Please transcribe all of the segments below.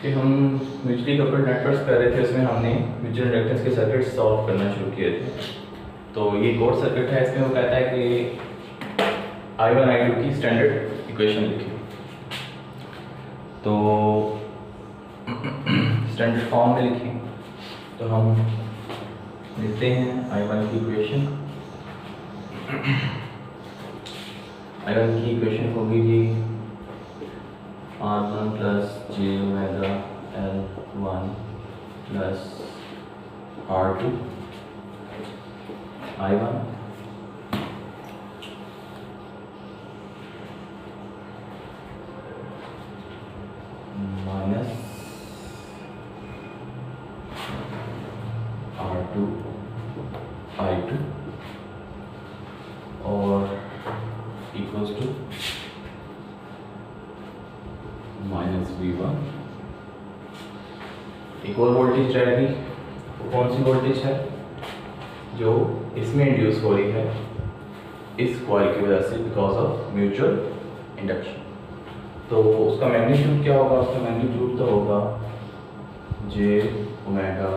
कि हम mutually coupled networks कर रहे थे, उसमें हमने म्यूचुअल इंडक्टेंस के सर्किट सॉल्व करना शुरू किए थे। तो ये कोड सर्किट है, इसमें वो कहता है कि I1 I2 की स्टैंडर्ड इक्वेशन लिखी। तो स्टैंडर्ड फॉर्म में लिखी, तो हम लिखते हैं I1 की इक्वेशन। I1 की इक्वेशन होगी जी R1 plus J omega L1 plus R2 I1 minus R2 I2 और इक्वल्स टू माइनस V1। एक और वोल्टेज रहेगी, वो कौन सी वोल्टेज है जो इसमें इंड्यूस हो रही है इस कॉइल की वजह से, बिकॉज ऑफ म्यूचुअल इंडक्शन। तो उसका मैग्नीट्यूड क्या होगा? उसका मैग्नीट्यूड तो होगा जे ओमेगा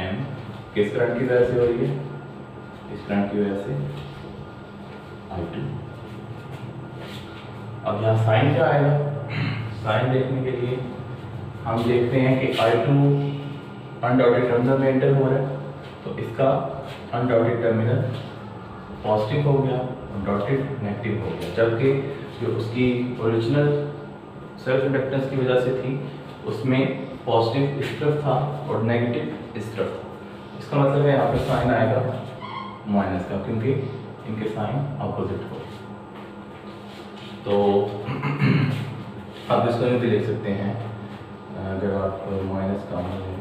एम। किस करंट की वजह से हो रही है? इस करंट की वजह से I2। अब यहाँ साइन क्या आएगा? साइन देखने के लिए हम देखते हैं कि I2 अनडॉटेड टर्मिनल में एंटर हो रहा है, तो इसका अनडॉटेड टर्मिनल पॉजिटिव हो गया और डॉटेड नेगेटिव हो गया, जबकि जो उसकी ओरिजिनल सेल्फ इंडक्टेंस की वजह से थी उसमें पॉजिटिव इस तरफ था और नेगेटिव इस तरफ था। इसका मतलब है यहाँ पे साइन आएगा माइनस का, क्योंकि इनके साइन अपोजिट हो। तो आप इसको यूँ भी लिख सकते हैं, अगर आप माइनस का मान लें,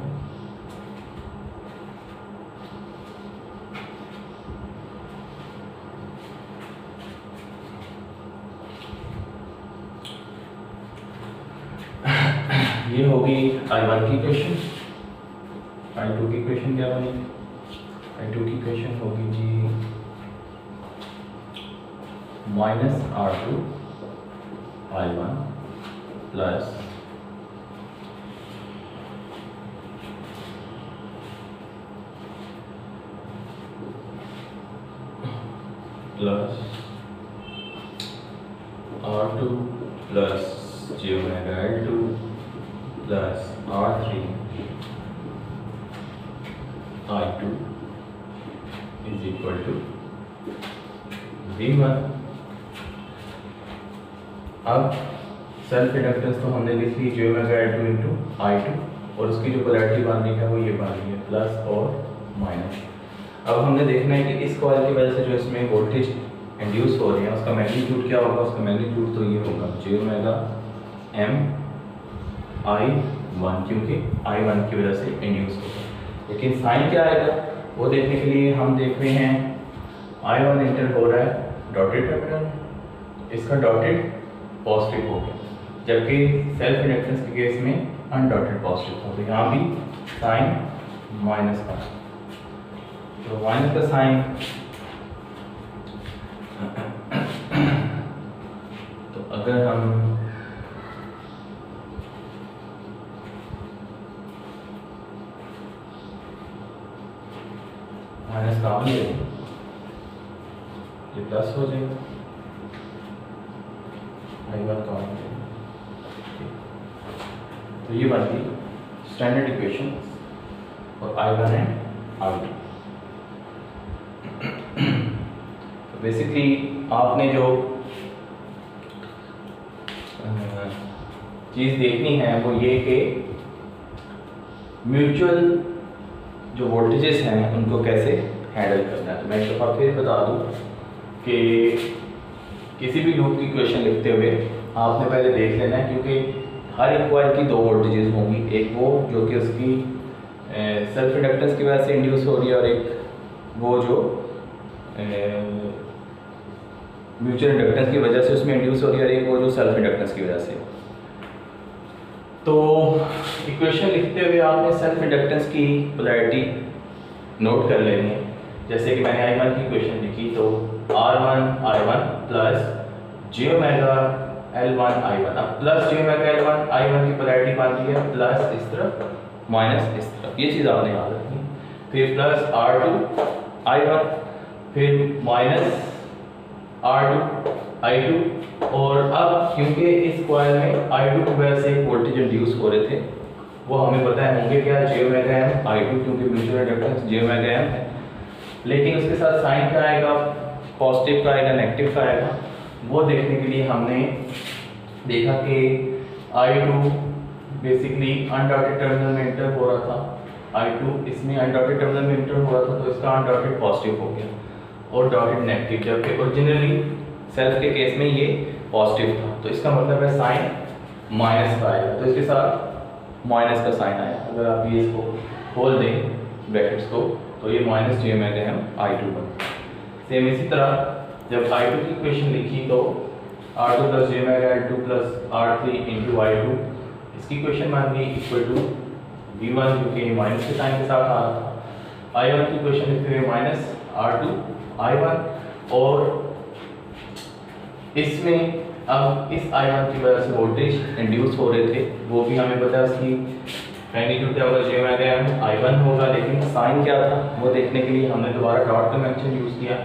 ये होगी I1 की इक्वेशन। I2 की इक्वेशन क्या बनेगी? I2 की इक्वेशन होगी जी minus R2 I1 plus R2 plus J omega L2 plus R3 I2 is equal to V1। अब सेल्फ इंडक्टेंस तो हमने लिख ली जे ओमेगा L2 इंटू I2, और उसकी जो पोलैरिटी बन रही है वो ये बन रही है प्लस और माइनस। अब हमने देखना है कि इस कॉइल की वजह से जो इसमें वोल्टेज इंड्यूस हो रही है उसका मैग्नीट्यूड क्या होगा। उसका मैग्नीट्यूड तो ये होगा जे ओमेगा M I1, क्योंकि I1 की वजह से इंड्यूस होगा। लेकिन साइन क्या आएगा वो देखने के लिए हम देख रहे हैं I1 इंटर हो रहा है डॉटेड टर्मिनल, इसका डॉटेड पॉजिटिव हो गया, जबकि सेल्फ इंडक्टेंस के केस में अनडॉटेड पॉजिटिव था। तो यहाँ भी साइन माइनस का, तो माइनस का साइन, तो अगर हम माइनस का ले ये प्लस हो जाएगा, I1 का। तो ये बन गई स्टैंडर्ड इक्वेशन और I1 एंड I2। तो बेसिकली आपने जो चीज़ देखनी है वो ये कि म्यूचुअल जो वोल्टेजेस हैं उनको कैसे हैंडल करना है। तो मैं एक दफ़ा फिर बता दूं कि किसी भी लूप की इक्वेशन लिखते हुए आपने पहले देख लेना है, क्योंकि हर एक कॉइल की दो वोल्टेजेस होंगी, एक वो जो कि उसकी सेल्फ इंडक्टेंस की वजह से इंड्यूस हो रही है और एक वो जो म्यूचुअल इंडक्टेंस की वजह से उसमें इंड्यूस हो रही है और एक वो जो सेल्फ इंडक्टेंस की वजह से। तो इक्वेशन लिखते हुए आपने सेल्फ इंडक्टेंस की पोलैरिटी नोट कर लेनी है। जैसे कि मैंने I1 की इक्वेशन लिखी, तो R1 I1 plus J omega L1 I1, अब plus j omega L1 I1 की पोलैरिटी बन रही है प्लस इस तरफ माइनस इस तरफ, ये चीज़ आपने याद रखनी। फिर प्लस R2 I1, फिर माइनस R2 I2, और अब क्योंकि इस कॉइल में I2 की वजह से वोल्टेज इंड्यूस हो रहे थे, वो हमें पता है होंगे क्या, j ओमेगा M I2, क्योंकि mutual inductance j omega M है। लेकिन उसके साथ साइन क्या आएगा, पॉजिटिव का आएगा, नेगेटिव का आएगा। वो देखने के लिए हमने देखा कि I2 बेसिकली अनडॉटेड टर्मिनल में इंटर हो रहा था, I2 इसमें अनडॉटेड टर्मिनल में इंटर हो रहा था, तो इसका अनडॉटेड पॉजिटिव हो गया और डॉटेड नेगेटिव, जबकि ओरिजिनली सेल्फ के केस में ये पॉजिटिव था। तो इसका मतलब है साइन माइनस का आएगा, तो इसके साथ माइनस का साइन आया। अगर आप ये इसको खोल दें ब्रैकेट्स को, तो ये minus j omega M I2 बनता है। सेम इसी तरह जब I2 की इक्वेशन लिखी तो R2 plus j omega L2 plus R3 into I2, इसकी इक्वेशन मान ली इक्वल टू V1, क्योंकि माइनस के साइन के साथ आ रहा था। I1 की इक्वेशन लिखते हुए माइनस R2 I1, और इसमें अब इस I1 की वजह से वोल्टेज इंड्यूस हो रहे थे, वो भी हमें पता है उसकी मैग्नीट्यूड क्या होगा, j ओमेगा M I1 होगा। लेकिन साइन क्या था वो देखने के लिए हमने दोबारा डॉट कन्वेंशन यूज़ किया।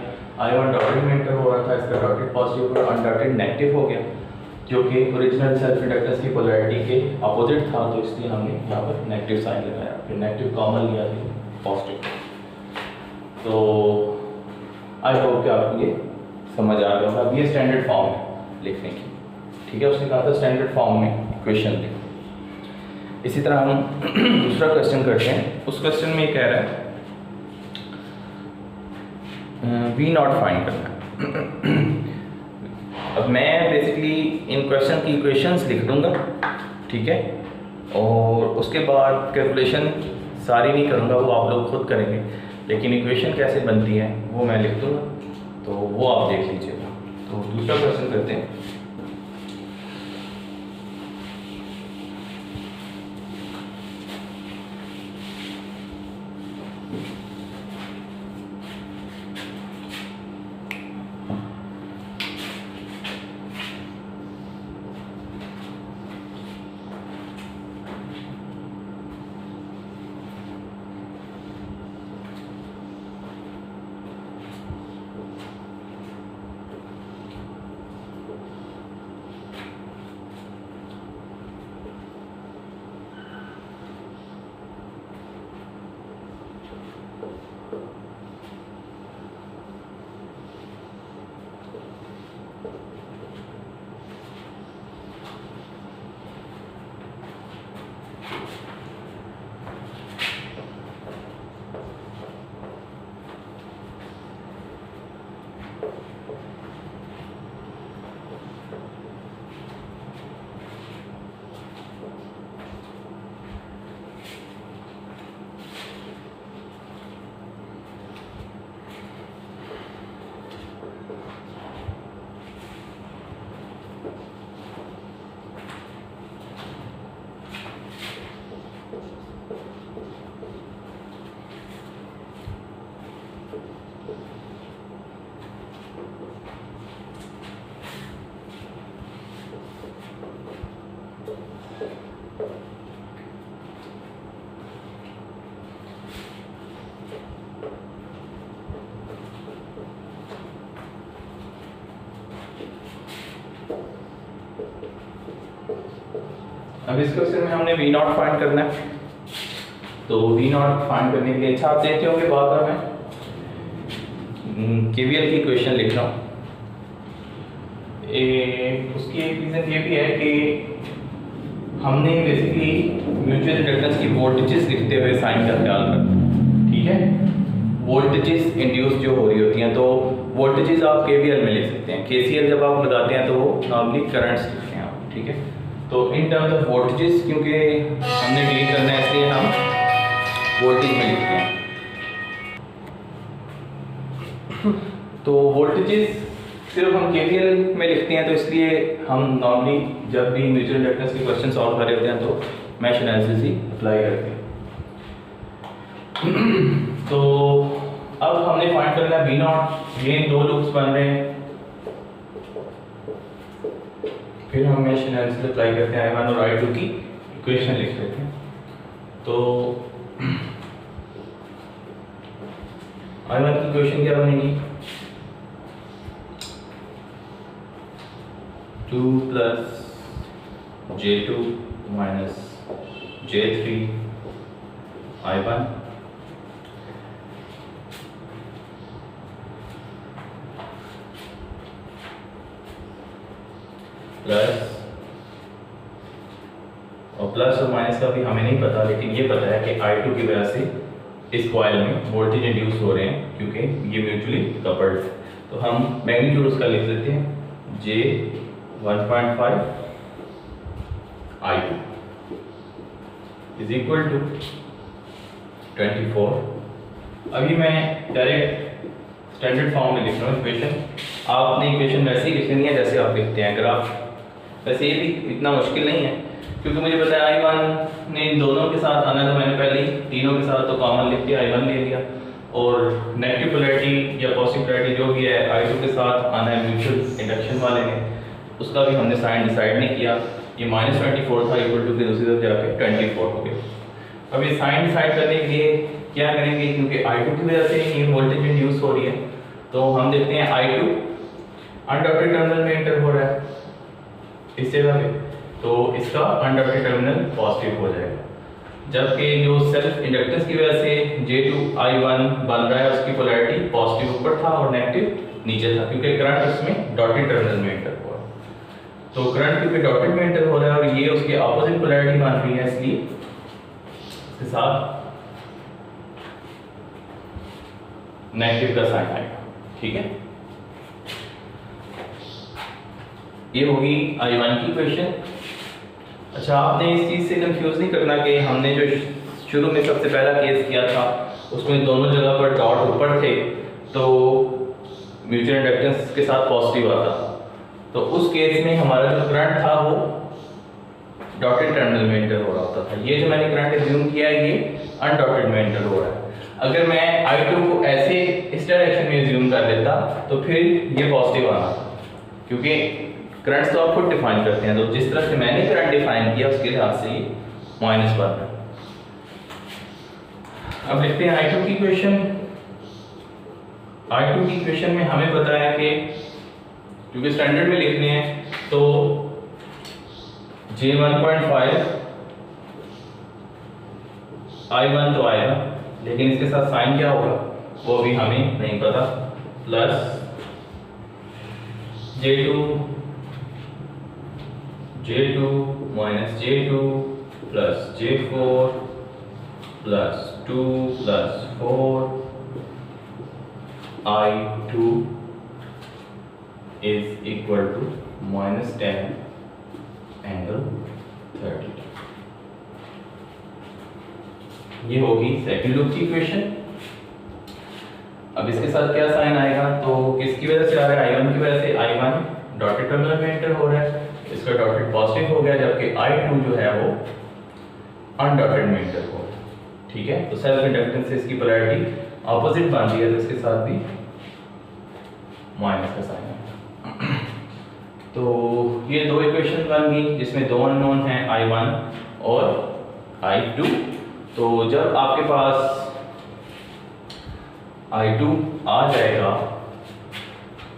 I1 डॉटेड में इंटर हो रहा था, इसका डॉटेड पॉजिटिव और अनडॉटेड नेगेटिव हो गया, जो कि ओरिजिनल सेल्फ इंडक्टेंस की पोलैरिटी के अपोजिट था, तो इसलिए हमने यहाँ पर नेगेटिव साइन लगाया, फिर नेगेटिव कॉमन लिया, पॉजिटिव। तो आई होप कि आपको ये समझ आ गया होगा। अब ये स्टैंडर्ड फॉर्म है लिखने की, ठीक है। उसने कहा था स्टैंडर्ड फॉर्म में इक्वेशन लिखो। इसी तरह हम दूसरा क्वेश्चन करते हैं। उस क्वेश्चन में ये कह रहा है V नॉट फाइंड करना। अब मैं बेसिकली इन क्वेश्चन की इक्वेशंस लिख दूंगा, ठीक है, और उसके बाद कैलकुलेशन सारी नहीं करूंगा, वो आप लोग खुद करेंगे, लेकिन इक्वेशन कैसे बनती है वो मैं लिख दूंगा, तो वो आप देख लीजिएगा। तो दूसरा क्वेश्चन करते हैं। अब इस क्वेश्चन में हमने V नॉट फाइंड करना है, तो V नॉट फाइंड करने के लिए अच्छा आप देखते होंगे बार बार मैं KVL की इक्वेशन लिख रहा हूँ। उसकी एक रीज़न ये भी है कि हमने बेसिकली म्यूचुअल इंडक्टेंस की वोल्टेजेस लिखते हुए साइन का ख्याल रखना, ठीक है। वोल्टेजेस इंड्यूस जो हो रही होती हैं, तो वोल्टेजेस आप KVL में लिख सकते हैं। KCL जब आप लगाते हैं तो वो नॉर्मली करंट्स लिखते हैं आप, ठीक है। तो इन टर्म्स ऑफ वोल्टेजेस, क्योंकि हमने डील करना है इसलिए हम वोल्टेज में लिखते हैं। तो वोल्टेजेस सिर्फ हम KVL में लिखते हैं, तो इसलिए हम नॉर्मली जब भी म्यूचुअल इंडक्टेंस के क्वेश्चन सॉल्व कर रहे होते हैं तो मैश एनालिसिस ही अप्लाई करते हैं। तो अब हमने फाइंड करना है V नॉट। ये दो लूप्स बन रहे हैं, फिर हम मेश एनालिसिस अप्लाई करते हैं, I1 और I2 की इक्वेशन लिख लेते हैं। तो I1 की इक्वेशन क्या बनेगी, 2 + J2 - J3 I1 प्लस, और प्लस और माइनस का भी हमें नहीं पता, लेकिन ये पता है कि I2 की वजह से इस कॉइल में वोल्टेज इंड्यूस हो रहे हैं क्योंकि ये म्यूचुअली कपल्ड है। तो हम मैग्नीट्यूड उसका लिख देते हैं, J 1.5 I2 is equal to 24। अभी मैं डायरेक्ट स्टैंडर्ड फॉर्म में लिख रहा हूँ इक्वेशन, आपने इक्वेशन वैसे ही लिखनी है जैसे आप लिखते हैं। अगर आप वैसे ये भी इतना मुश्किल नहीं है क्योंकि मुझे पता है I1 ने इन दोनों के साथ आना, तो मैंने पहले ही तीनों के साथ तो कॉमन लिख दिया, I1 ले लिया, और नेगेटिव पोलैरिटी या पॉजिटिव पोलैरिटी जो भी है I2 के साथ आना है म्यूचुअल इंडक्शन वाले ने, उसका भी हमने साइन डिसाइड नहीं किया। ये -24 था, इक्वल टू के दूसरी तरफ जाके 24 हो गया। अब ये साइन डिसाइड करने के लिए क्या करेंगे, क्योंकि I2 की वजह से ये वोल्टेज इंड्यूस हो रही है, तो हम देखते हैं I2 अनडॉटेड टर्मिनल में एंटर हो रहा है इस जगह पे, तो इसका अनडॉटेड टर्मिनल पॉजिटिव हो जाएगा, जबकि जो सेल्फ इंडक्टेंस की वजह से J2 I1 बन रहा है उसकी पोलैरिटी पॉजिटिव ऊपर था और नेगेटिव नीचे था, क्योंकि करंट उसमें डॉटेड टर्मिनल में एंटर हो रहा है। तो करंट क्योंकि डॉटेड में एंटर हो रहा है और ये उसके ऑपोजिट पोलैरिटी बन रही है, इसलिए इसके साथ नेगेटिव का साइन आएगा। ठीक है, ये होगी I1 की इक्वेशन। अच्छा, आपने इस चीज़ से कंफ्यूज नहीं करना कि हमने जो शुरू में सबसे पहला केस किया था उसमें दोनों जगह पर डॉट ऊपर थे तो म्यूचुअल इंडक्टेंस के साथ पॉजिटिव आता था, तो उस केस में हमारा जो करंट था वो डॉटेड टर्मिनल में एंटर हो रहा होता था। ये जो मैंने करंट एज्यूम किया है ये अनडॉटेड में एंटर हो रहा है। अगर मैं I2 को ऐसे इस डायरेक्शन में एज्यूम कर लेता तो फिर ये पॉजिटिव आना था, क्योंकि करंट तो आप खुद डिफाइन करते हैं, तो जिस तरह से मैंने करंट डिफाइन किया उसके लिहाज से ये माइनस बन रहा है। अब लिखते हैं I2 की इक्वेशन। I2 की इक्वेशन में हमें पता है कि क्योंकि स्टैंडर्ड में लिखने हैं तो J 1.5 I1 तो आएगा, लेकिन इसके साथ साइन क्या होगा वो भी हमें नहीं पता, plus J2 minus J2 plus J4 plus 2 plus 4 I2 is equal to -10 angle 30। ये होगी सेकंड लूप की इक्वेशन। अब इसके साथ क्या साइन आएगा, तो किसकी वजह से आ रहा है, I1 की वजह से। I1 डॉटेड टर्मिनल में एंटर हो रहा है, इसका डॉटेड पॉजिटिव हो गया, जबकि I2 जो है वो अनडॉटेड में एंटर हो रहा है। ठीक है, तो सेल्फ इंडक्टेंस से इसकी पोलैरिटी ऑपोजिट बन रही है, तो इसके साथ भी माइनस का साइन है। तो ये दो इक्वेशन बन गई जिसमें दो अननोन हैं I1 और I2। तो जब आपके पास I2 आ जाएगा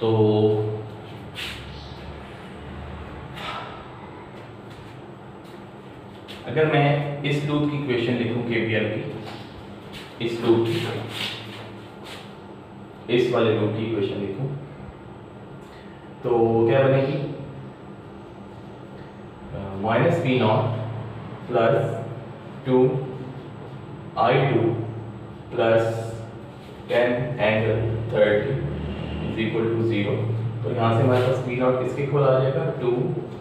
तो अगर मैं इस लूप की इक्वेशन लिखूं KVL की, इस लूप की, इस वाले लूप की इक्वेशन लिखूं तो क्या बनेगी, -V0 plus 2 I2 plus 10 angle 30 is equal to 0। तो यहाँ से हमारे पास V0 किसके इक्वल आ जाएगा, 2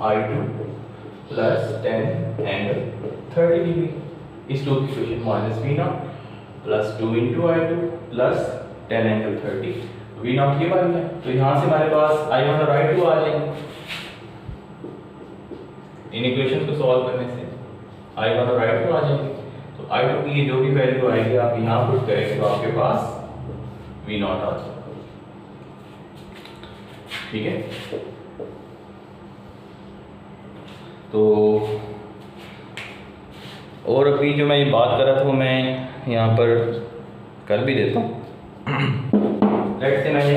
I2 प्लस 10 एंगल 30 डिग्री। इस लूप की equation -V0 plus 2 into I2 plus 10 angle 30, V0 ये बन गया। तो यहाँ से हमारे पास I1 और I2 आ जाएंगे। इन इक्वेशन को सॉल्व करने से I1 और I2 आ जाएंगे। तो I2 की जो भी वैल्यू आएगी आप यहाँ पुट करेंगे तो आपके पास V0 आ जाएगा। ठीक है, तो और अभी जो मैं ये बात कर रहा था वो मैं यहाँ पर कर भी देता हूँ। लेट्स से मैंने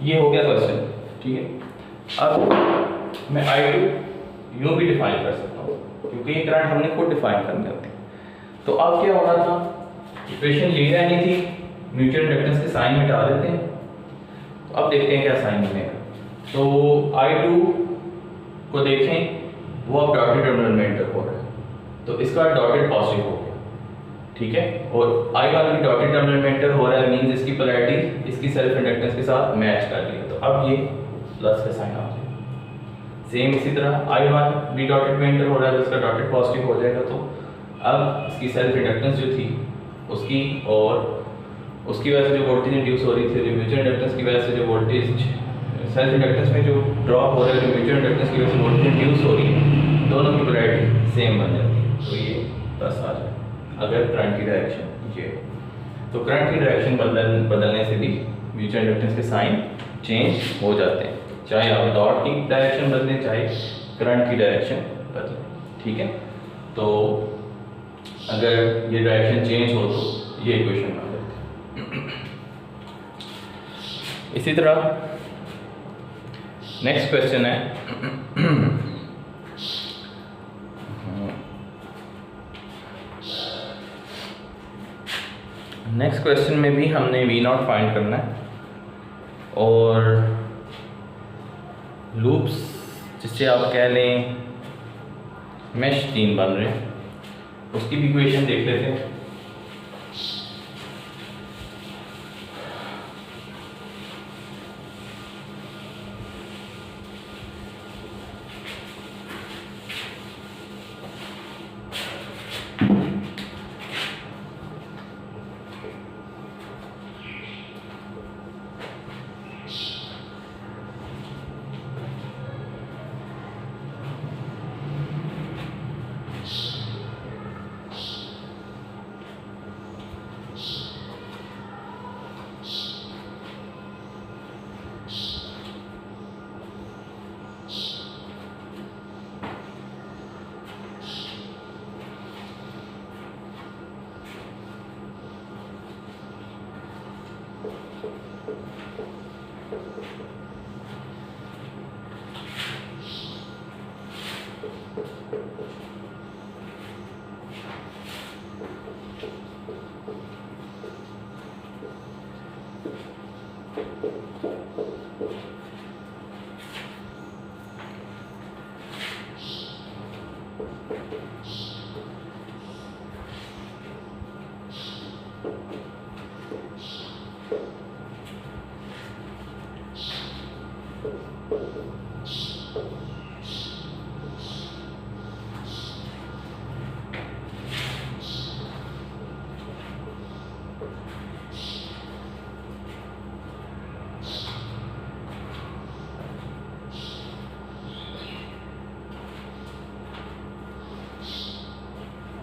ये हो गया क्वेश्चन, ठीक है। अब मैं I2 यूँ भी डिफाइन कर सकता हूँ क्योंकि ये करंट हमने खुद डिफाइन करने होते हैं। तो अब क्या होना था, इक्वेशन ले रहनी थी, म्यूचुअल इंडक्टेंस के साइन मिटा देते हैं। तो अब देखते हैं क्या साइन बनेगा। तो I2 को देखें, वो अब डॉटेड टर्मिनल में एंटर हो रहा है, तो इसका डॉटेड पॉजिटिव हो गया, ठीक है। और I1 भी डॉटेड टर्मिनल में एंटर हो रहा है, मींस इसकी पोलैरिटी इसकी सेल्फ इंडक्टेंस के साथ मैच कर रही है। तो अब ये प्लस का साइन आ जाएगा। सेम इसी तरह I1 भी डॉटेड में एंटर हो रहा है, तो इसका डॉटेड पॉजिटिव हो जाएगा। तो अब इसकी सेल्फ इंडक्टेंस जो थी उसकी और उसकी वजह से जो वोल्टेज इंड्यूस हो रही थी, जो म्यूचुअल इंडक्टेंस की वजह से जो वोल्टेज सेल्फ इंडक्टेंस में जो ड्रॉप हो रहा है, जो म्यूचुअल इंडक्टेंस की वजह से वोल्टेज इंड्यूस हो रही है, दोनों की पोलैरिटी सेम बन जाती है। तो ये प्लस आ जाए अगर करंट की डायरेक्शन ये हो। तो करंट की डायरेक्शन बदलने से भी म्यूचुअल इंडक्टेंस के साइन चेंज हो जाते हैं, चाहे आप डॉट की डायरेक्शन बदलें चाहे करंट की डायरेक्शन बदलें, ठीक है। तो अगर ये डायरेक्शन चेंज हो तो ये इक्वेशन बन जाती है। इसी तरह नेक्स्ट क्वेश्चन है नेक्स्ट क्वेश्चन में भी हमने V0 फाइंड करना है और लूप्स जिससे आप कह लें मेश 3 बन रहे हैं, उसकी भी इक्वेशन देख लेते हैं।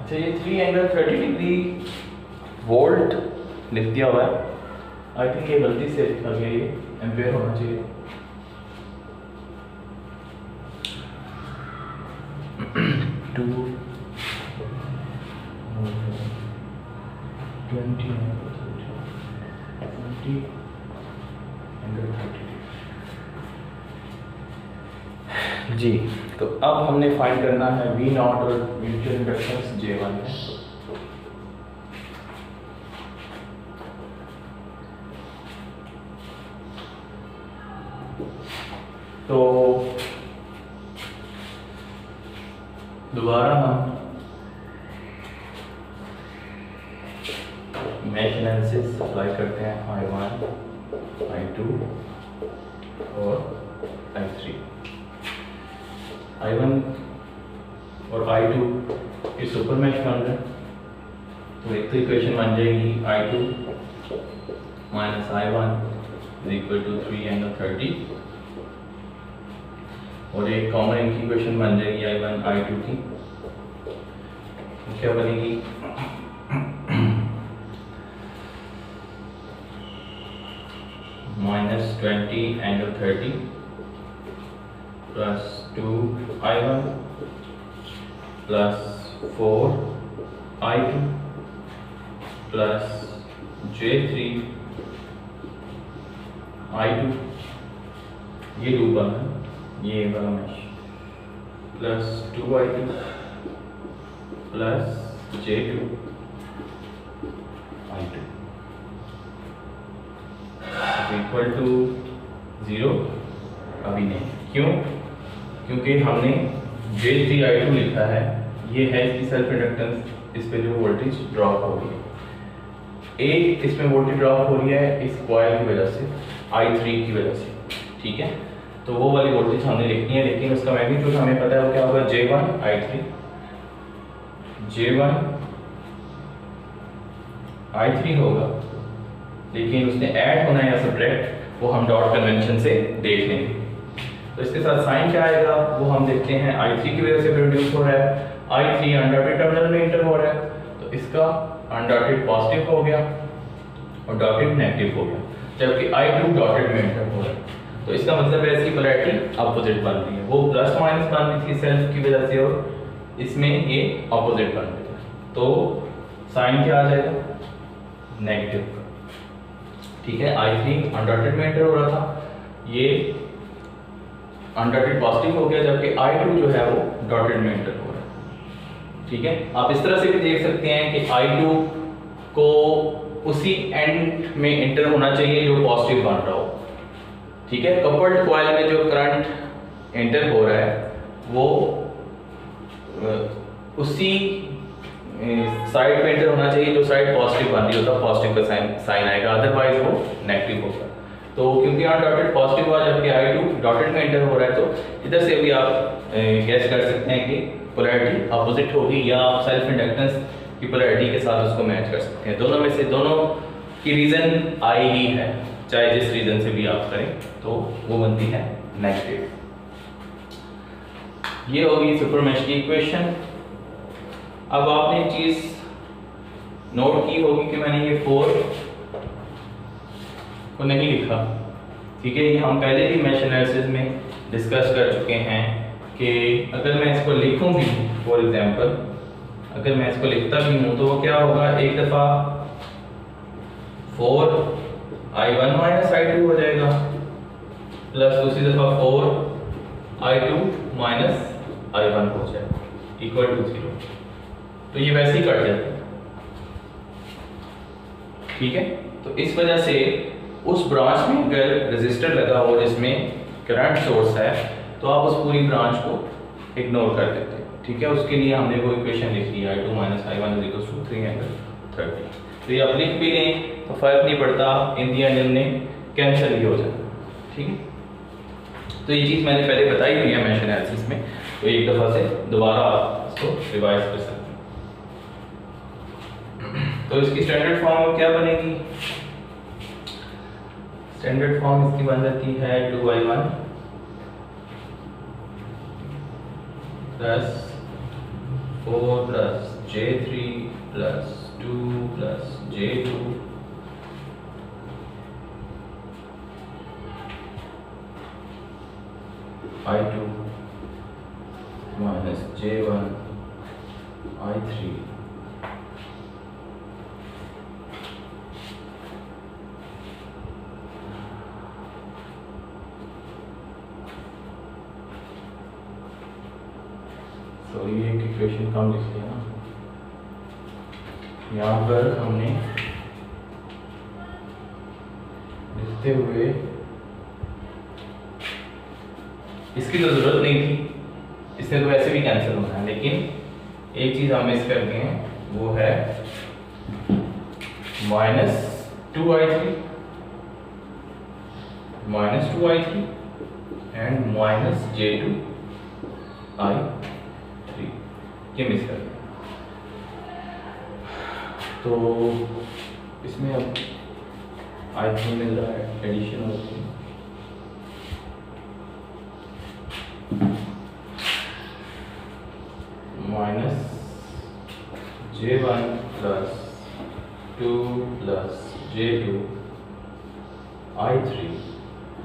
अच्छा, ये 3 एंगल 30 डिग्री वोल्ट लिख दिया हुआ है। आई थिंक ये गलती से लिखा गया, ये एम्पेयर होना चाहिए। टू 20 एंगल 30 जी। तो अब हमने फाइंड करना है V0 और म्यूचुअल इंडक्टेंस J1 है। तो दोबारा हम मैश एनालिसिस अप्लाई करते हैं I1, I2 और I3। I1 और I2 के सुपर मैश बन रहे हैं, तो एक तो इक्वेशन बन जाएगी I2 minus I1 is equal to 3 angle 30, और एक कॉमन इनकी इक्वेशन बन जाएगी I1 I2 की। तो क्या बनेगी, minus 20 angle 30 plus 2i1 plus 4i2 plus j3 i2, ये लूप बना, ये वाला mesh, plus 2i2 plus j2 i2 equal to 0। अभी नहीं, क्यों? क्योंकि हमने j3 i2 लिखा है, ये है इसकी सेल्फ इंडक्टेंस, इस पे जो वोल्टेज ड्रॉप हो रही है, एक इसमें वोल्टेज ड्रॉप हो रही है इस कॉइल की वजह से, i3 की वजह से, ठीक है। तो वो वाली वोल्टेज हमने लिखनी है, लेकिन उसका मैग्नीट्यूड हमें पता है वो क्या होगा, j1 i3 i3 होगा, लेकिन उसने ऐड होना है या सब्ट्रैक्ट वो हम डॉट कन्वेंशन से देख लेंगे। तो इसके साथ साइन क्या आएगा वो हम देखते हैं, i3 की वजह से प्रोड्यूस हो रहा है, i3 अनडॉटेड टर्मिनल में इंटर हो रहा है, तो इसका अनडॉटेड पॉजिटिव हो गया और डॉटेड नेगेटिव हो गया, जबकि i2 डॉटेड में इंटर हो रहा है। तो इसका मतलब है इसकी पोलैरिटी अपोजिट बन रही है, वो प्लस माइनस बन रही थी सेल्फ की वजह से और इसमें ये अपोजिट बन रही है, तो साइन क्या आ जाएगा, नेगेटिव, ठीक है। i3 अनडॉटेड में एंटर हो रहा था, ये अनडॉटेड पॉजिटिव हो गया, जबकि i2 जो है वो डॉटेड में एंटर हो रहा है, ठीक है। आप इस तरह से भी देख सकते हैं कि i2 को उसी एंड में एंटर होना चाहिए जो पॉजिटिव बन रहा हो, ठीक है। कपल्ड कॉइल में जो करंट एंटर हो रहा है वो उसी साइड पे एंटर होना चाहिए जो साइड पॉजिटिव बन रही होता है, पॉजिटिव का साइन आएगा, अदरवाइज वो नेगेटिव होगा। तो क्योंकि यहाँ डॉटेड पॉजिटिव हुआ जबकि i2 डॉटेड में एंटर हो रहा है, तो इधर से भी आप गैस कर सकते हैं कि पोलैरिटी अपोजिट होगी, या आप सेल्फ इंडक्टेंस की पोलैरिटी के साथ उसको मैच कर सकते हैं। दोनों में से दोनों की रीज़न आई ही है, चाहे जिस रीज़न से भी आप करें, तो वो बनती है नेगेटिव। ये होगी सुपरमेश की इक्वेशन। अब आपने एक चीज़ नोट की होगी कि मैंने ये 4 को नहीं लिखा, ठीक है। ये हम पहले भी मैश एनालिसिस में डिस्कस कर चुके हैं कि अगर मैं इसको लिखूं भी, फॉर एग्जांपल अगर मैं इसको लिखता भी हूं तो वो क्या होगा, एक दफ़ा 4i1 माइनस i2 हो जाएगा, प्लस दूसरी दफ़ा 4i2 माइनस i1 हो जाएगा, इक्वल टू 0। तो ये वैसे ही कट जाता है, ठीक है। तो इस वजह से उस ब्रांच में अगर रेजिस्टर लगा हो जिसमें करंट सोर्स है, तो आप उस पूरी ब्रांच को इग्नोर कर देते हैं, ठीक है। उसके लिए हमने वो इक्वेशन लिख ली, i2 माइनस i1 330। तो ये आप लिख भी लें तो फर्क नहीं पड़ता, इन दी एंड इनमें कैंसिल भी हो जाता है, ठीक है। तो ये चीज़ मैंने पहले बताई हुई है मैश एनालिसिस में, तो एक दफ़ा से दोबारा आप इसको रिवाइज कर सकते हैं। तो इसकी स्टैंडर्ड फॉर्म क्या बनेगी, स्टैंडर्ड फॉर्म इसकी बन जाती है 2i1 plus 4 plus j3 plus 2 plus j2 i2 minus j1 i3 sorry एक इक्वेशन कम लिख लिया ना, यहाँ पर हमने लिखते हुए इसकी तो जरूरत नहीं थी, इससे तो वैसे भी कैंसिल होना है, लेकिन एक चीज हम मिस कर गए हैं, वो है -2i3 एंड -j2i3, ये मिस कर गए। तो इसमें अब i3 मिल रहा है, एडिशन होती है -j1 plus 2 plus j2 i3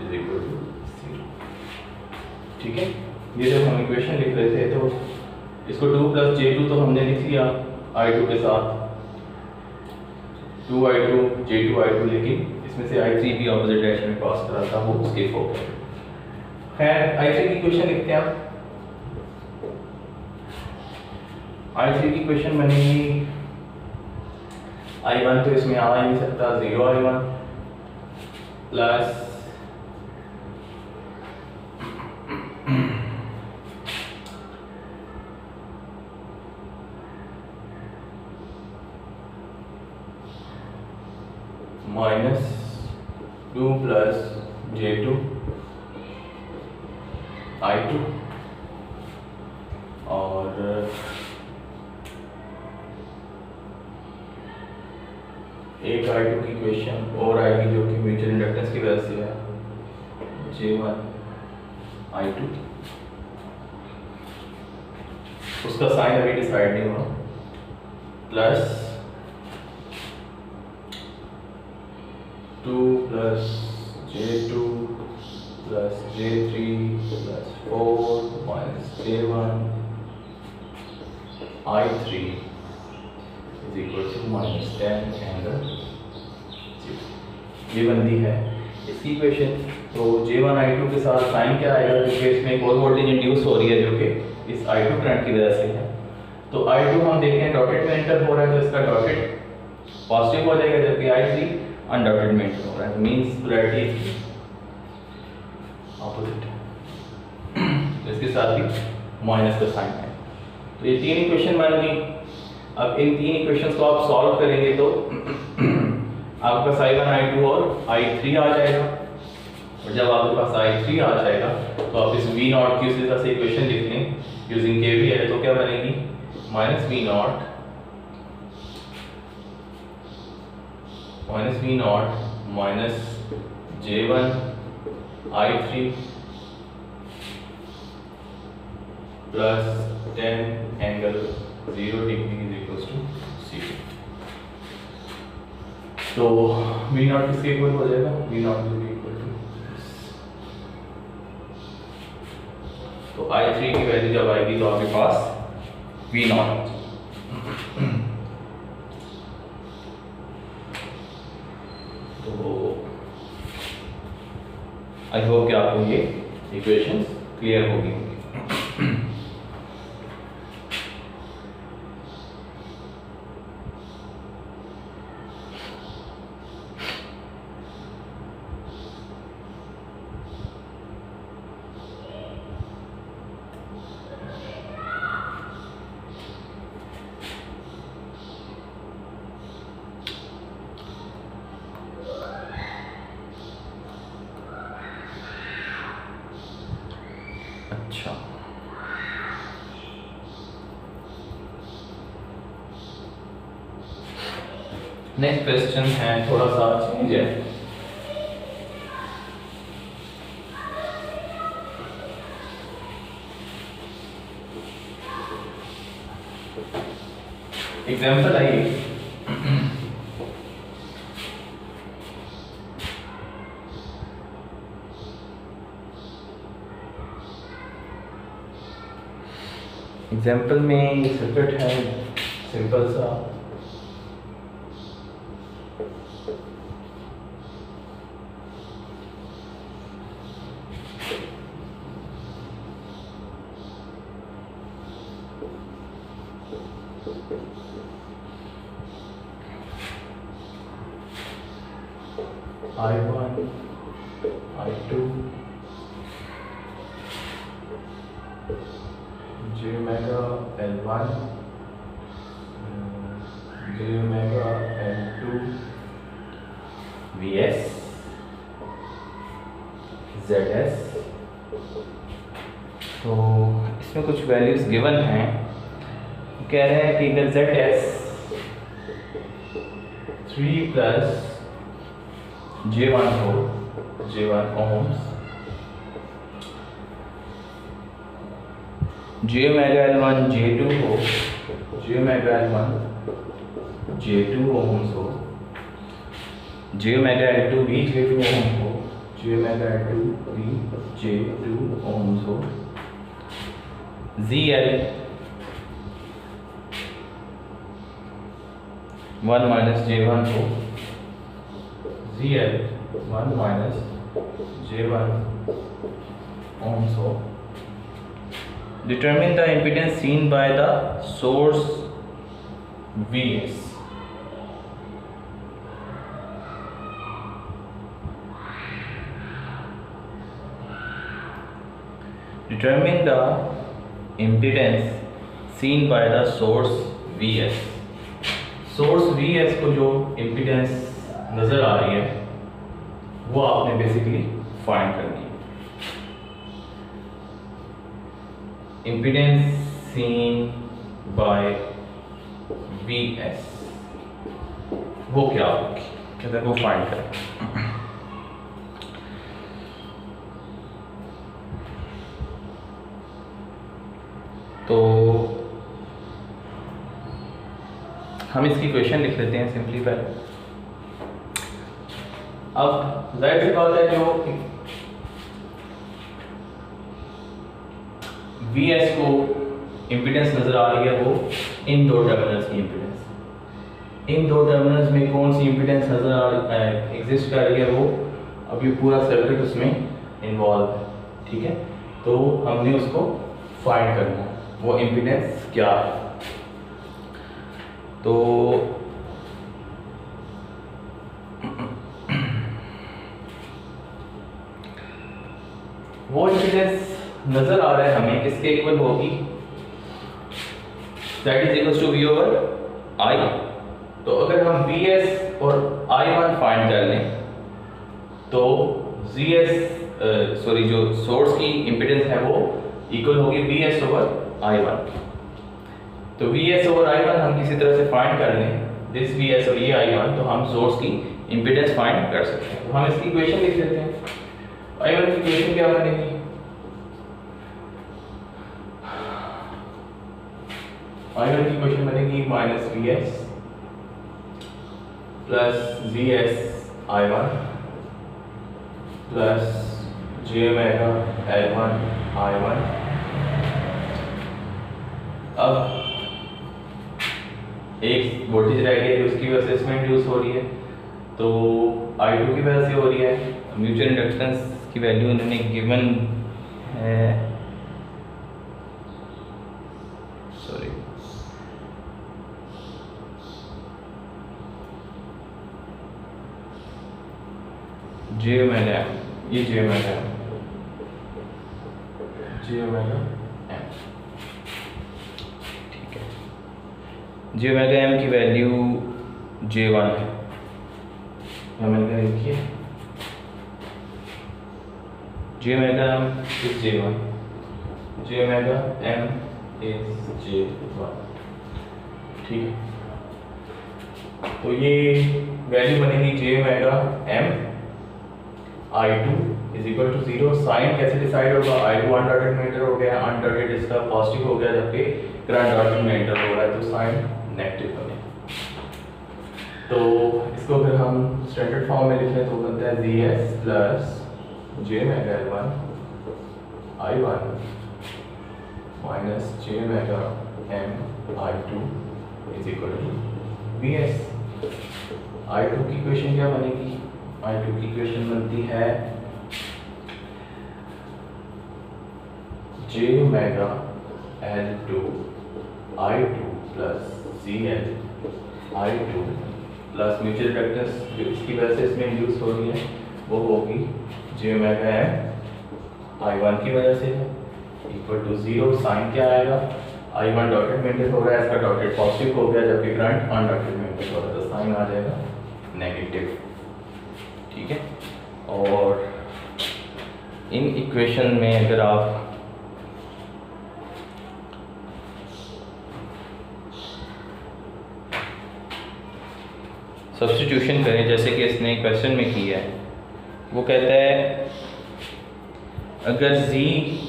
is equal to 0, ठीक है, ये जब हम इक्वेशन लिख रहे थे तो इसको 2 + J2 तो हमने लिख लिया I2 के साथ, 2I2 J2 I2, लेकिन इसमें से I3 भी ऑपोजिट डायरेक्शन में पास कर रहा था, वो स्किप हो गया। खैर I3 की इक्वेशन लिखते हैं आप। I3 की इक्वेशन बनेगी, I1 तो इसमें आ ही नहीं सकता, 0I1 प्लस -2 + J2 I2 और एक I2 की इक्वेशन और आएगी जो कि म्यूचुअल इंडक्टेंस की वजह से है, J1 I2, उसका साइन अभी डिसाइड नहीं हुआ, plus 2 + J2 + J3 + 4 - J1 I3 = -10 angle 0। ये बनती है इसकी इक्वेशन। तो J1 I2 के साथ साइन क्या आएगा, क्योंकि इसमें एक और वोल्टेज इंड्यूस हो रही है जो कि इस I2 करंट की वजह से है। तो I2 हम देखते हैं डॉटेड में एंटर हो रहा है, तो इसका डॉटेड पॉजिटिव हो जाएगा, जबकि I3 अनडॉटेड में एंटर हो रहा है, मींस पोलैरिटी ऑपोजिट है। तो इसके साथ ही माइनस का साइन है। तो ये 3 इक्वेशन बन गई। अब इन 3 इक्वेशंस को आप सॉल्व करेंगे तो आपके पास I1 I2 और I3 आ जाएगा, और जब आपके पास I3 आ जाएगा तो आप इस V0 की उसी तरह से इक्वेशन लिख लें यूजिंग KVL, तो क्या बनेगी, -V0 J1 I3 + 10 angle 0 degree = 0। तो V0 किसके इक्वल हो जाएगा, V0 = तो I3 की वैल्यू जब आएगी तो आपके पास V0। तो आई होप कि आपको ये इक्वेशंस क्लियर होगी। अच्छा, नेक्स्ट क्वेश्चन है, थोड़ा सा चेंज है। एग्जाम्पल आइए, एग्जाम्पल में सर्किट है सिंपल सा, I1 I2 J omega L1 J omega L2 VS ZS। तो इसमें कुछ वैल्यूज गिवन हैं, कह रहे हैं कि अगर ZS 3 + J1 हो, J1 ohms, J omega L1 J2 हो, J omega L1 J2 ohms हो, J omega L2 भी J2 ohms हो, J omega L2 V J2 ohms हो, ZL 1 minus J1 हो, ZL 1 minus J1 ohms हो. Determine the impedance seen by the source Vs. Determine the impedance seen by the source Vs. Source Vs को जो impedance नज़र आ रही है वो आपने बेसिकली फाइंड करनी है. इम्पीडेंस सीन बाय Vs वो क्या होगी, कहते हैं वो फाइंड करें. तो हम इसकी क्वेश्चन लिख लेते हैं सिंपली पहले. अब जाहिर सी बात है जो Vs को इम्पीडेंस नजर आ रही है वो इन दो टर्मिनल्स की इम्पीडेंस. इन दो टर्मिनल्स में कौन सी इम्पीडेंस नजर एग्जिस्ट कर रही है वो अब ये पूरा सर्किट उसमें इन्वॉल्व है. ठीक है, तो हमने उसको फाइंड करना है वो इम्पीडेंस क्या है. तो वो इम्पीडेंस नजर आ रहा है हमें किसके इक्वल होगी, that is equal to V over I. तो अगर हम Vs और I1 फाइंड कर लें तो जो सोर्स की इम्पीडेंस है वो इक्वल होगी Vs ओवर I1. तो Vs ओवर I1 हम किसी तरह से फाइंड कर लें, दिस Vs और ये I1, तो हम सोर्स की इम्पीडेंस फाइंड कर सकते हैं. तो हम इसकी इक्वेशन लिख लेते हैं. I1 की इक्वेशन क्या बनेगी, I1 की इक्वेशन बनेगी minus Vs plus Vs I1 plus J omega L1 I1. अब एक वोल्टेज रह गया है उसकी वजह से इसमें इंड्यूस हो रही है, तो I2 की वजह से हो रही है. म्यूचुअल इंडक्टेंस की वैल्यू इन्होंने गिवन है, सॉरी J ओमेगा M, ये J omega M, J omega M. ठीक है, J ओमेगा M की वैल्यू J1 है. मैंने लिखिए J omega M is J1, J omega M is J1. ठीक है, तो ये वैल्यू बनेगी J omega M I2 is equal to 0. Sign कैसे डिसाइड होगा, I2 अनडॉटेड में एंटर हो गया, अनडॉटेड इसका पॉजिटिव हो गया, जबकि करंट डॉटेड में एंटर हो रहा है, तो साइन नेगेटिव बने. तो इसको अगर हम स्टैंडर्ड फॉर्म में लिखें तो बनता है Vs plus J omega L1 I1 minus J omega M I2 is equal to Vs. I2 की इक्वेशन क्या बनेगी, I2 की इक्वेशन बनती है J omega L2 I2 plus ZL I2 plus mutual inductance जो इसकी वजह से इसमें इंड्यूस हो रही है वो होगी J ओमेगा M I1 की वजह से है इक्वल टू 0. साइन क्या आएगा, I1 डॉटेड में एंटर हो रहा है, इसका डॉटेड पॉजिटिव हो गया, जबकि करंट अनडॉटेड में एंटर हो रहा है, तो साइन आ जाएगा नेगेटिव. ठीक है, और इन इक्वेशन में अगर आप सब्स्टिट्यूशन करें जैसे कि इसने क्वेश्चन में किया है, वो कहता है अगर Z11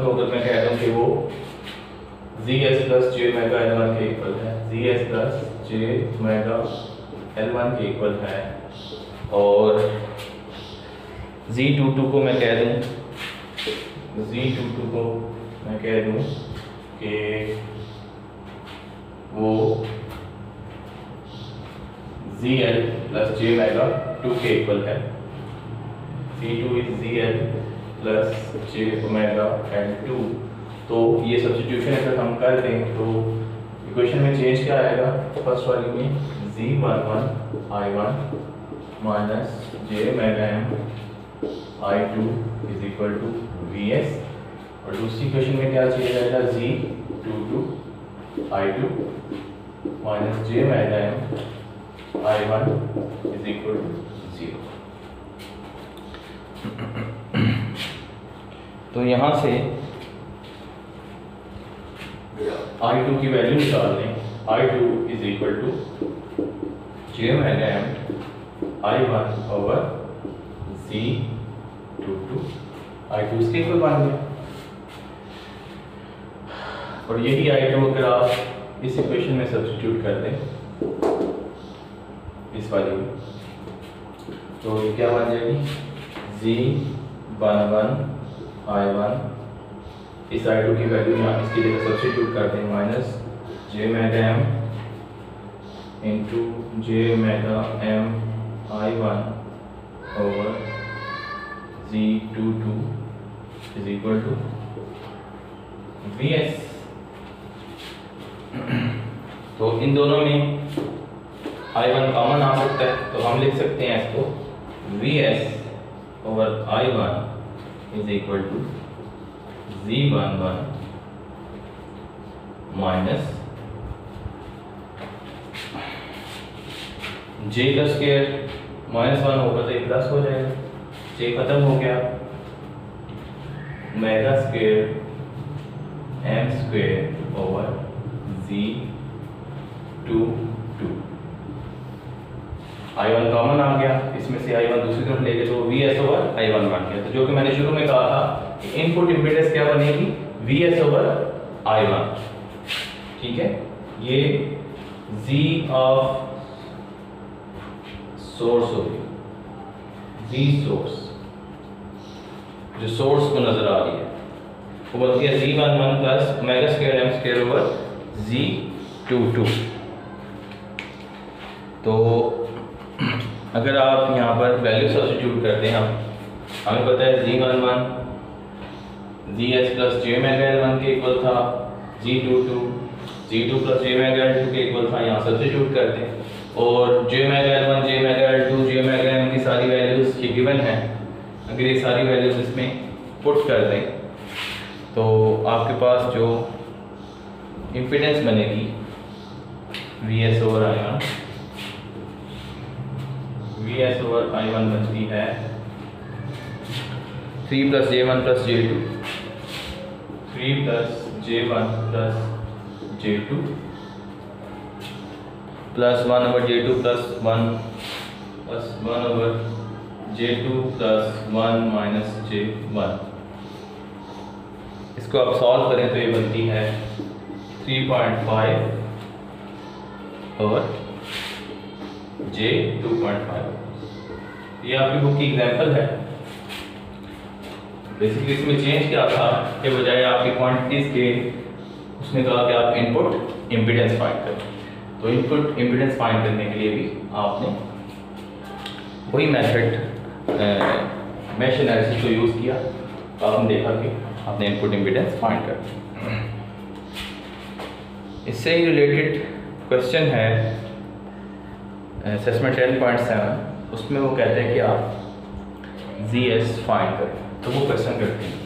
को अगर मैं कह दूं कि वो Zs plus J omega L1 के इक्वल है, Zs plus J omega L1 के इक्वल है, और Z22 को मैं कह दूँ कि वो ZL प्लस J ओमेगा 2 के इक्वल है। C2 is ZL plus J omega L2। तो ये सब्स्टिट्यूशन अगर हम कर दें तो इक्वेशन में चेंज क्या आएगा? फर्स्ट वाली में Z11 I1 minus J omega M I2 is equal to VS, और दूसरी इक्वेशन में क्या चेंज आएगा? Z22 I2 minus J omega M I1 is equal to 0। तो यहाँ से I2 की वैल्यू निकाल लें। I2 is equal to J omega M I1 over Z22। I2 इसके इक्वल बन गया, और यही I2 अगर आप इस इक्वेशन में सब्स्टिट्यूट कर दें इस वाली में, तो ये क्या बन जाएगी? Z11 I1, इस I2 की वैल्यू यहाँ इसकी जगह सब्स्टिट्यूट कर दें, minus J omega M into J omega M I1 over Z22 is equal to VS। तो इन दोनों में I1 कॉमन आ सकता है, तो हम लिख सकते हैं इसको VS over I1 is equal to Z11 minus J का स्क्वायर -1 होगा तो ये प्लस हो जाएगा, J खत्म हो गया, omega square M square over Z22। I1 common आ गया, इसमें से I1 दूसरी तरफ ले गए तो VS ओवर I1 बन गया। तो जो कि मैंने शुरू में कहा था कि इनपुट इम्पीडेंस क्या बनेगी? VS over I1। ठीक है, ये Z ऑफ सोर्स होगी, Z सोर्स जो सोर्स को नजर आ रही है वो बनती है Z11 plus omega square M square over Z22। तो अगर आप यहाँ पर वैल्यू सब्स्टिट्यूट करते हैं, हमें पता है Z11 ZS plus J omega L1 के इक्वल था, Z22 Z2 plus J omega L2 के इक्वल था, यहाँ सब्स्टिट्यूट करते हैं, और J omega L1 J omega L2 J omega M की सारी वैल्यूज ये गिवन है। अगर ये सारी वैल्यूज इसमें पुट कर दें तो आपके पास जो इम्पीडेंस बनेगी VS ओवर I1 बनती है 3 plus J1 plus J2 plus 1 over J2 plus 1 over J2 plus 1 minus J1। इसको आप सॉल्व करें तो ये बनती है 3.5 और J 2.5। ये आपकी बुक की एग्जाम्पल है। बेसिकली इसमें चेंज क्या था कि बजाय आपकी क्वांटिटीज के उसने कहा कि आप इनपुट इम्पीडेंस फाइंड करें। तो इनपुट इम्पीडेंस फाइंड करने के लिए भी आपने वही मेथड मैश एनालिसिस को यूज़ किया। तो आपने देखा कि आपने इनपुट इम्पीडेंस फाइंड कर। इससे ही रिलेटेड क्वेश्चन है असेसमेंट 10.7, उसमें वो कहते हैं कि आप ZS फाइंड करें। तो वो क्वेश्चन करते हैं।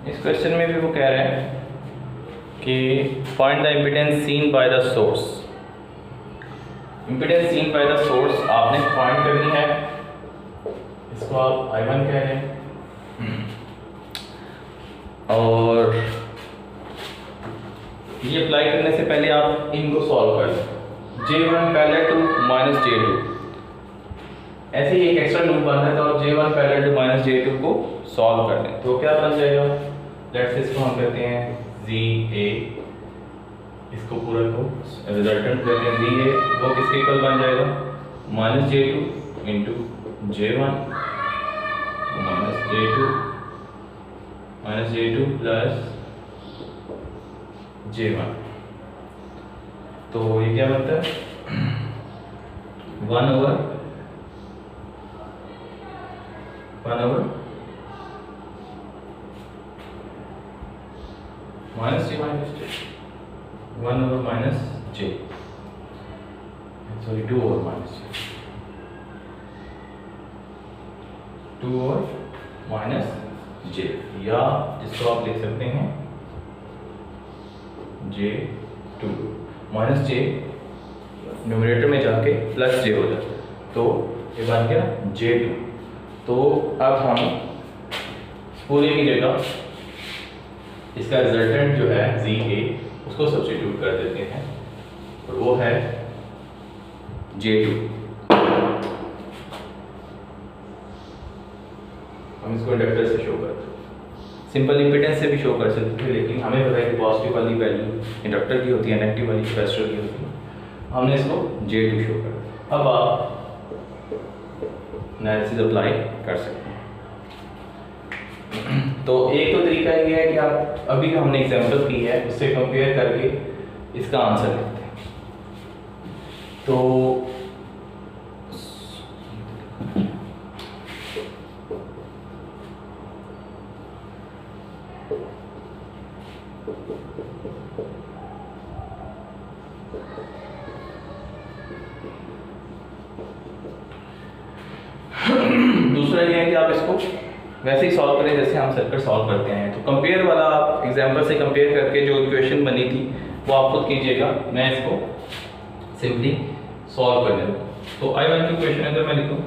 इस क्वेश्चन में भी वो कह रहे हैं कि find the impedance seen by the source. Impedance seen by the source आपने फाइंड करनी है, इसको आप I1 कह रहे हैं, और ये अप्लाई करने से पहले आप इनको सॉल्व कर लें। J1 parallel to minus J2, ऐसे ही एक एक्स्ट्रा लूप बन रहा है, तो आप J1 parallel to minus J2 को सॉल्व कर लें तो क्या बन जाएगा। लेट्स से इसको हम कहते हैं ZA, इसको पूरा को रिजल्टेंट कहते हैं ZA, वो किसके इक्वल बन जाएगा minus J2 into J1 minus J2 plus J1। तो ये क्या बनता है 1 over minus J minus J, 1 over minus J, sorry 2 over minus J, 2 over minus J, या जिसको आप लिख सकते हैं J2 माइनस J न्यूमरेटर में जाके प्लस J हो जाता है, तो ये बन गया J2। तो अब हम पूरे की जगह इसका रिजल्टेंट जो है ZA उसको सब्स्टिट्यूट कर देते हैं, और वो है J2। हम इसको इंडक्टर से शो करते हैं, सिंपल इम्पीडेंस से भी शो कर सकते थे, लेकिन हमें पता है कि पॉजिटिव वाली वैल्यू इंडक्टर की होती है, नेगेटिव वाली कैपेसिटर की होती है। हमने इसको J2 शो कर दिया। अब आप एनालिसिस अप्लाई कर सकते हैं। तो एक तो तरीका ये है कि आप अभी हमने एग्जांपल की है उससे कंपेयर करके इसका आंसर लिखते हैं। तो दूसरा ये है कि आप इसको वैसे ही सॉल्व करें जैसे हम सर्किट सॉल्व करते हैं। तो कंपेयर वाला आप एग्जांपल से कंपेयर करके जो इक्वेशन बनी थी वो आप खुद कीजिएगा, मैं इसको सिंपली सॉल्व कर दूँगा। तो I1 की इक्वेशन अगर मैं लिखूं,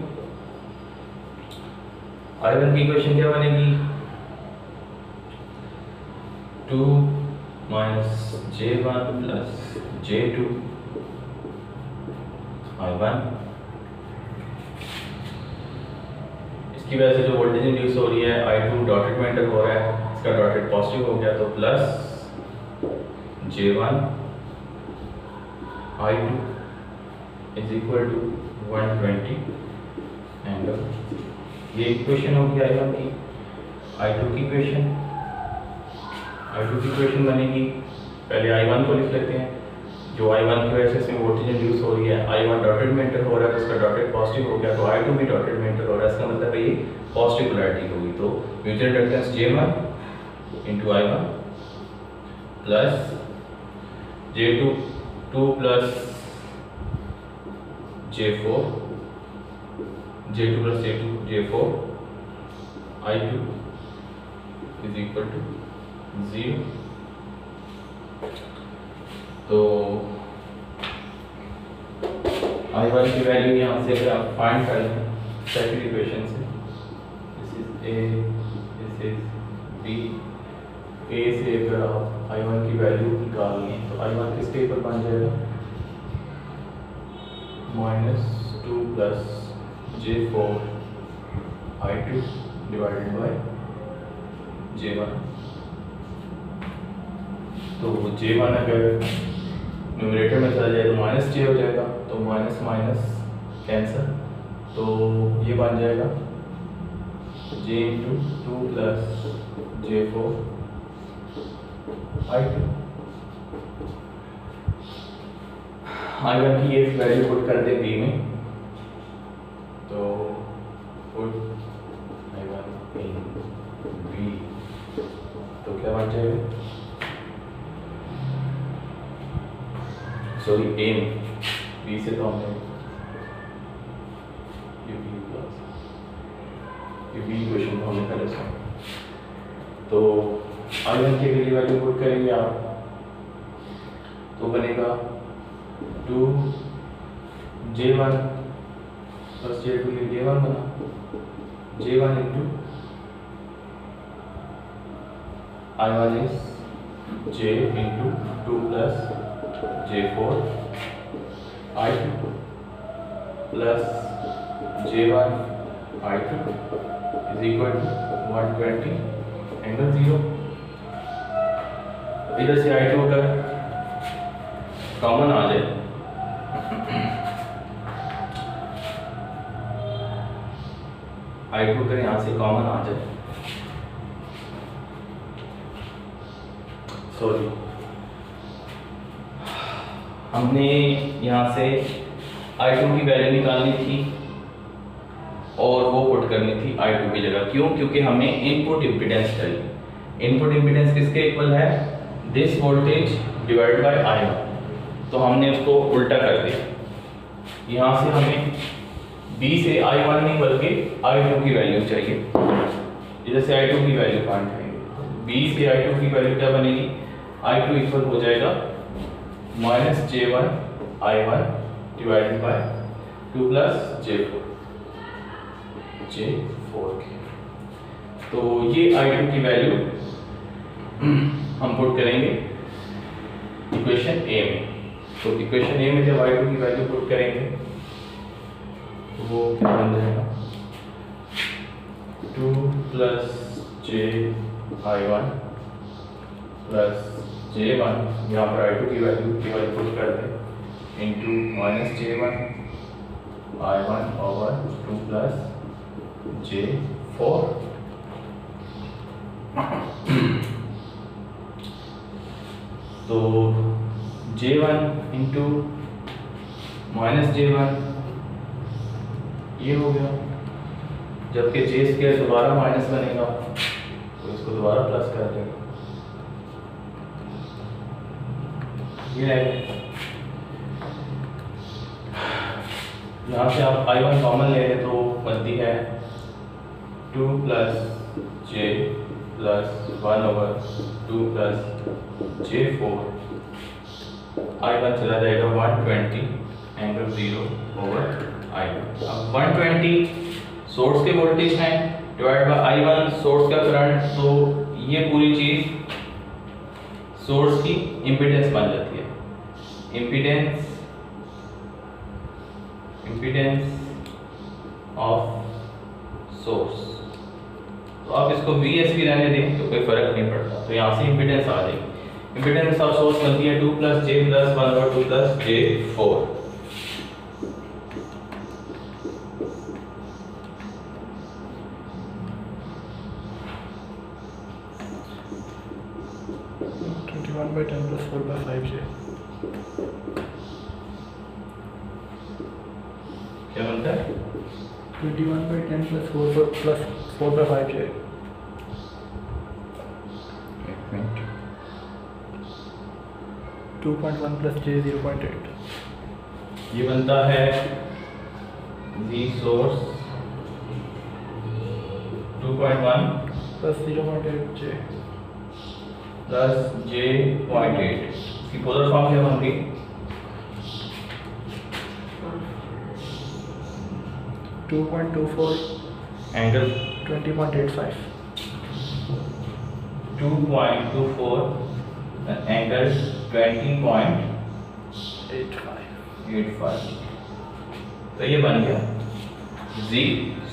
I1 की इक्वेशन क्या बनेगी 2 minus J1 plus J2 I1, इसकी वजह से जो वोल्टेज इंड्यूस हो रही है I2 डॉटेड में एंटर हो रहा है, इसका डॉटेड पॉजिटिव हो गया, तो plus J1 I2 is equal to 120 angle. ये इक्वेशन होगी I1 की। I2 की इक्वेशन बनेगी, पहले I1 को लिख लेते हैं। जो I1 की वजह से इसमें वोल्टेज इंड्यूस हो रही है, I1 डॉटेड में एंटर हो रहा है, तो इसका डॉटेड पॉजिटिव हो गया, तो I2 भी डॉटेड में एंटर हो रहा है, इसका मतलब है ये पॉजिटिव पोलैरिटी होगी। तो mutual inductance J1 into I1 plus J2 2 plus J4 J2 plus J4 I2 is equal to 0। तो I1 की वैल्यू यहाँ से अगर आप फाइंड कर लें सेकंड इक्वेशन से, this is A, this is B, A से अगर आप I1 की वैल्यू निकाल लें तो I1 किस के ऊपर बन जाएगा -2 plus J4 I2 divided by J1। तो J1 अगर न्यूमरेटर में चला जाए तो माइनस J हो जाएगा, तो माइनस माइनस कैंसिल, तो ये बन जाएगा J into 2 plus J4 I2। I1 की ये वैल्यू पुट कर दे B में, तो पुट I1 इन B, तो क्या बन जाएगा सॉरी A में, B से तो हमने ये B इक्वेशन को हमने पहले सॉल्व, तो I1 के लिए वैल्यू पुट करेंगे आप, तो बनेगा 2J1 प्लस J2, ये J1 बना, J1 into I1 is J into 2 plus J4 I2 plus J1 I2 is equal to 120 angle 0। इधर से I2 अगर कॉमन आ जाए I2 अगर यहाँ से कॉमन आ जाए, सॉरी हमने यहाँ से I2 की वैल्यू निकालनी थी और वो पुट करनी थी I2 की जगह। क्यों? क्योंकि हमें इनपुट इम्पीडेंस चाहिए। इनपुट इम्पीडेंस किसके इक्वल है? This voltage divide by I1। तो हमने उसको उल्टा कर दिया, यहाँ से हमें B से I1 नहीं बल्कि I2 की वैल्यू चाहिए। इधर से I2 की वैल्यू फाइंड करेंगे, B से I2 की वैल्यू क्या बनेगी? I2 इक्वल हो जाएगा minus J1 I1 divided by 2 plus J4 के। तो ये I2 की वैल्यू हम पुट करेंगे इक्वेशन ए में। तो इक्वेशन ए में जब I2 की वैल्यू पुट करेंगे तो वो क्या बन जाएगा? 2 plus J I1 plus J1, यहाँ पर I2 की वैल्यू केवल पुट कर दें, into minus J1 I1 over 2 plus J4। तो J1 इंटू माइनस J1 ये हो गया, जबकि J स्क्वायर दोबारा माइनस बनेगा तो इसको दोबारा प्लस कर देंगे, ये है। यहाँ से आप I1 कॉमन ले लें तो बनती है 2 plus J plus 1 over 2 plus J4। I1 चला जाएगा 120 एंगल 0 ओवर I1। अब 120 सोर्स के वोल्टेज हैं डिवाइड बाय I1 सोर्स का करंट, तो ये पूरी चीज़ सोर्स की इम्पीडेंस बन जाती है। Impedance of source. तो आप इसको VS भी रहने दें तो कोई फर्क नहीं पड़ता, तो यहाँ से इम्पीडेंस आ जाएगी। इम्पीडेंस ऑफ सोर्स बनती है 2 प्लस J प्लस 1 और 2 plus J4। by 10 plus 4 by 5J। क्या बनता है? 21 by 10 plus 4 by 5J। 2.1 plus J 0.8। ये बनता है V source 2.1 plus 0.8 J plus J.8। इसकी पोलर फॉर्म क्या बन गई? 2.24 एंगल 20.85। 2.24 एंगल 20.85। तो ये बन गया Z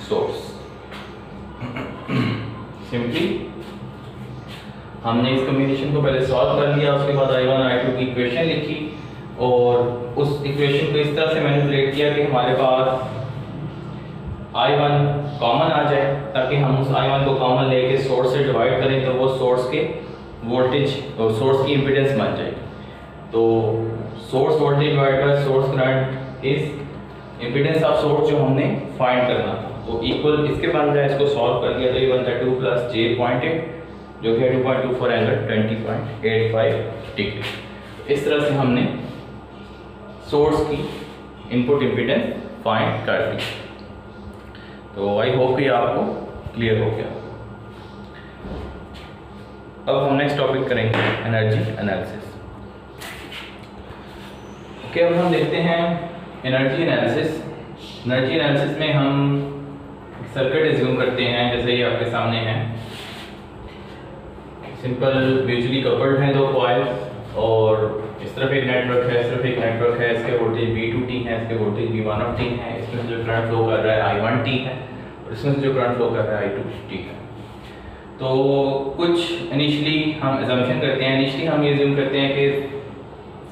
सोर्स। सिंपली हमने इस कॉम्बिनेशन को पहले सॉल्व कर लिया, उसके बाद I1 I2 की इक्वेशन लिखी और उस इक्वेशन को इस तरह से मैनिपुलेट किया कि हमारे पास I1 कॉमन आ जाए, ताकि हम उस I1 को कॉमन लेके सोर्स से डिवाइड करें तो वो सोर्स के वोल्टेज और सोर्स की इम्पीडेंस बन जाए। तो source voltage divide by source current is impedance of source जो हमने फाइंड करना था, तो इक्वल इसके बन जाए। इसको सॉल्व कर लिया तो ये बनता है 2 प्लस J.8 जो कि 2.24 एंगल 20.85 डिग्री। इस तरह से हमने सोर्स की इनपुट इम्पीडेंस फाइंड कर ली। तो आई होप कि आपको क्लियर हो गया। अब हम नेक्स्ट टॉपिक करेंगे एनर्जी एनालिसिस। ओके, अब हम देखते हैं एनर्जी एनालिसिस। एनर्जी एनालिसिस में हम सर्किट एज्यूम करते हैं, जैसे ये आपके सामने है। सिंपल म्यूचुअली कपल्ड हैं दो कॉइल्स, और इस तरफ एक नेटवर्क है, इस तरफ एक नेटवर्क है। इसके वोल्टेज V2T है, इसके वोल्टेज V1T है। इसमें जो करंट फ्लो कर रहा है I1T है, और इसमें से जो करंट फ्लो कर रहा है I2T है। तो कुछ इनिशियली हम एजम्पशन करते हैं। इनिशियली हम ये एज्यूम करते हैं कि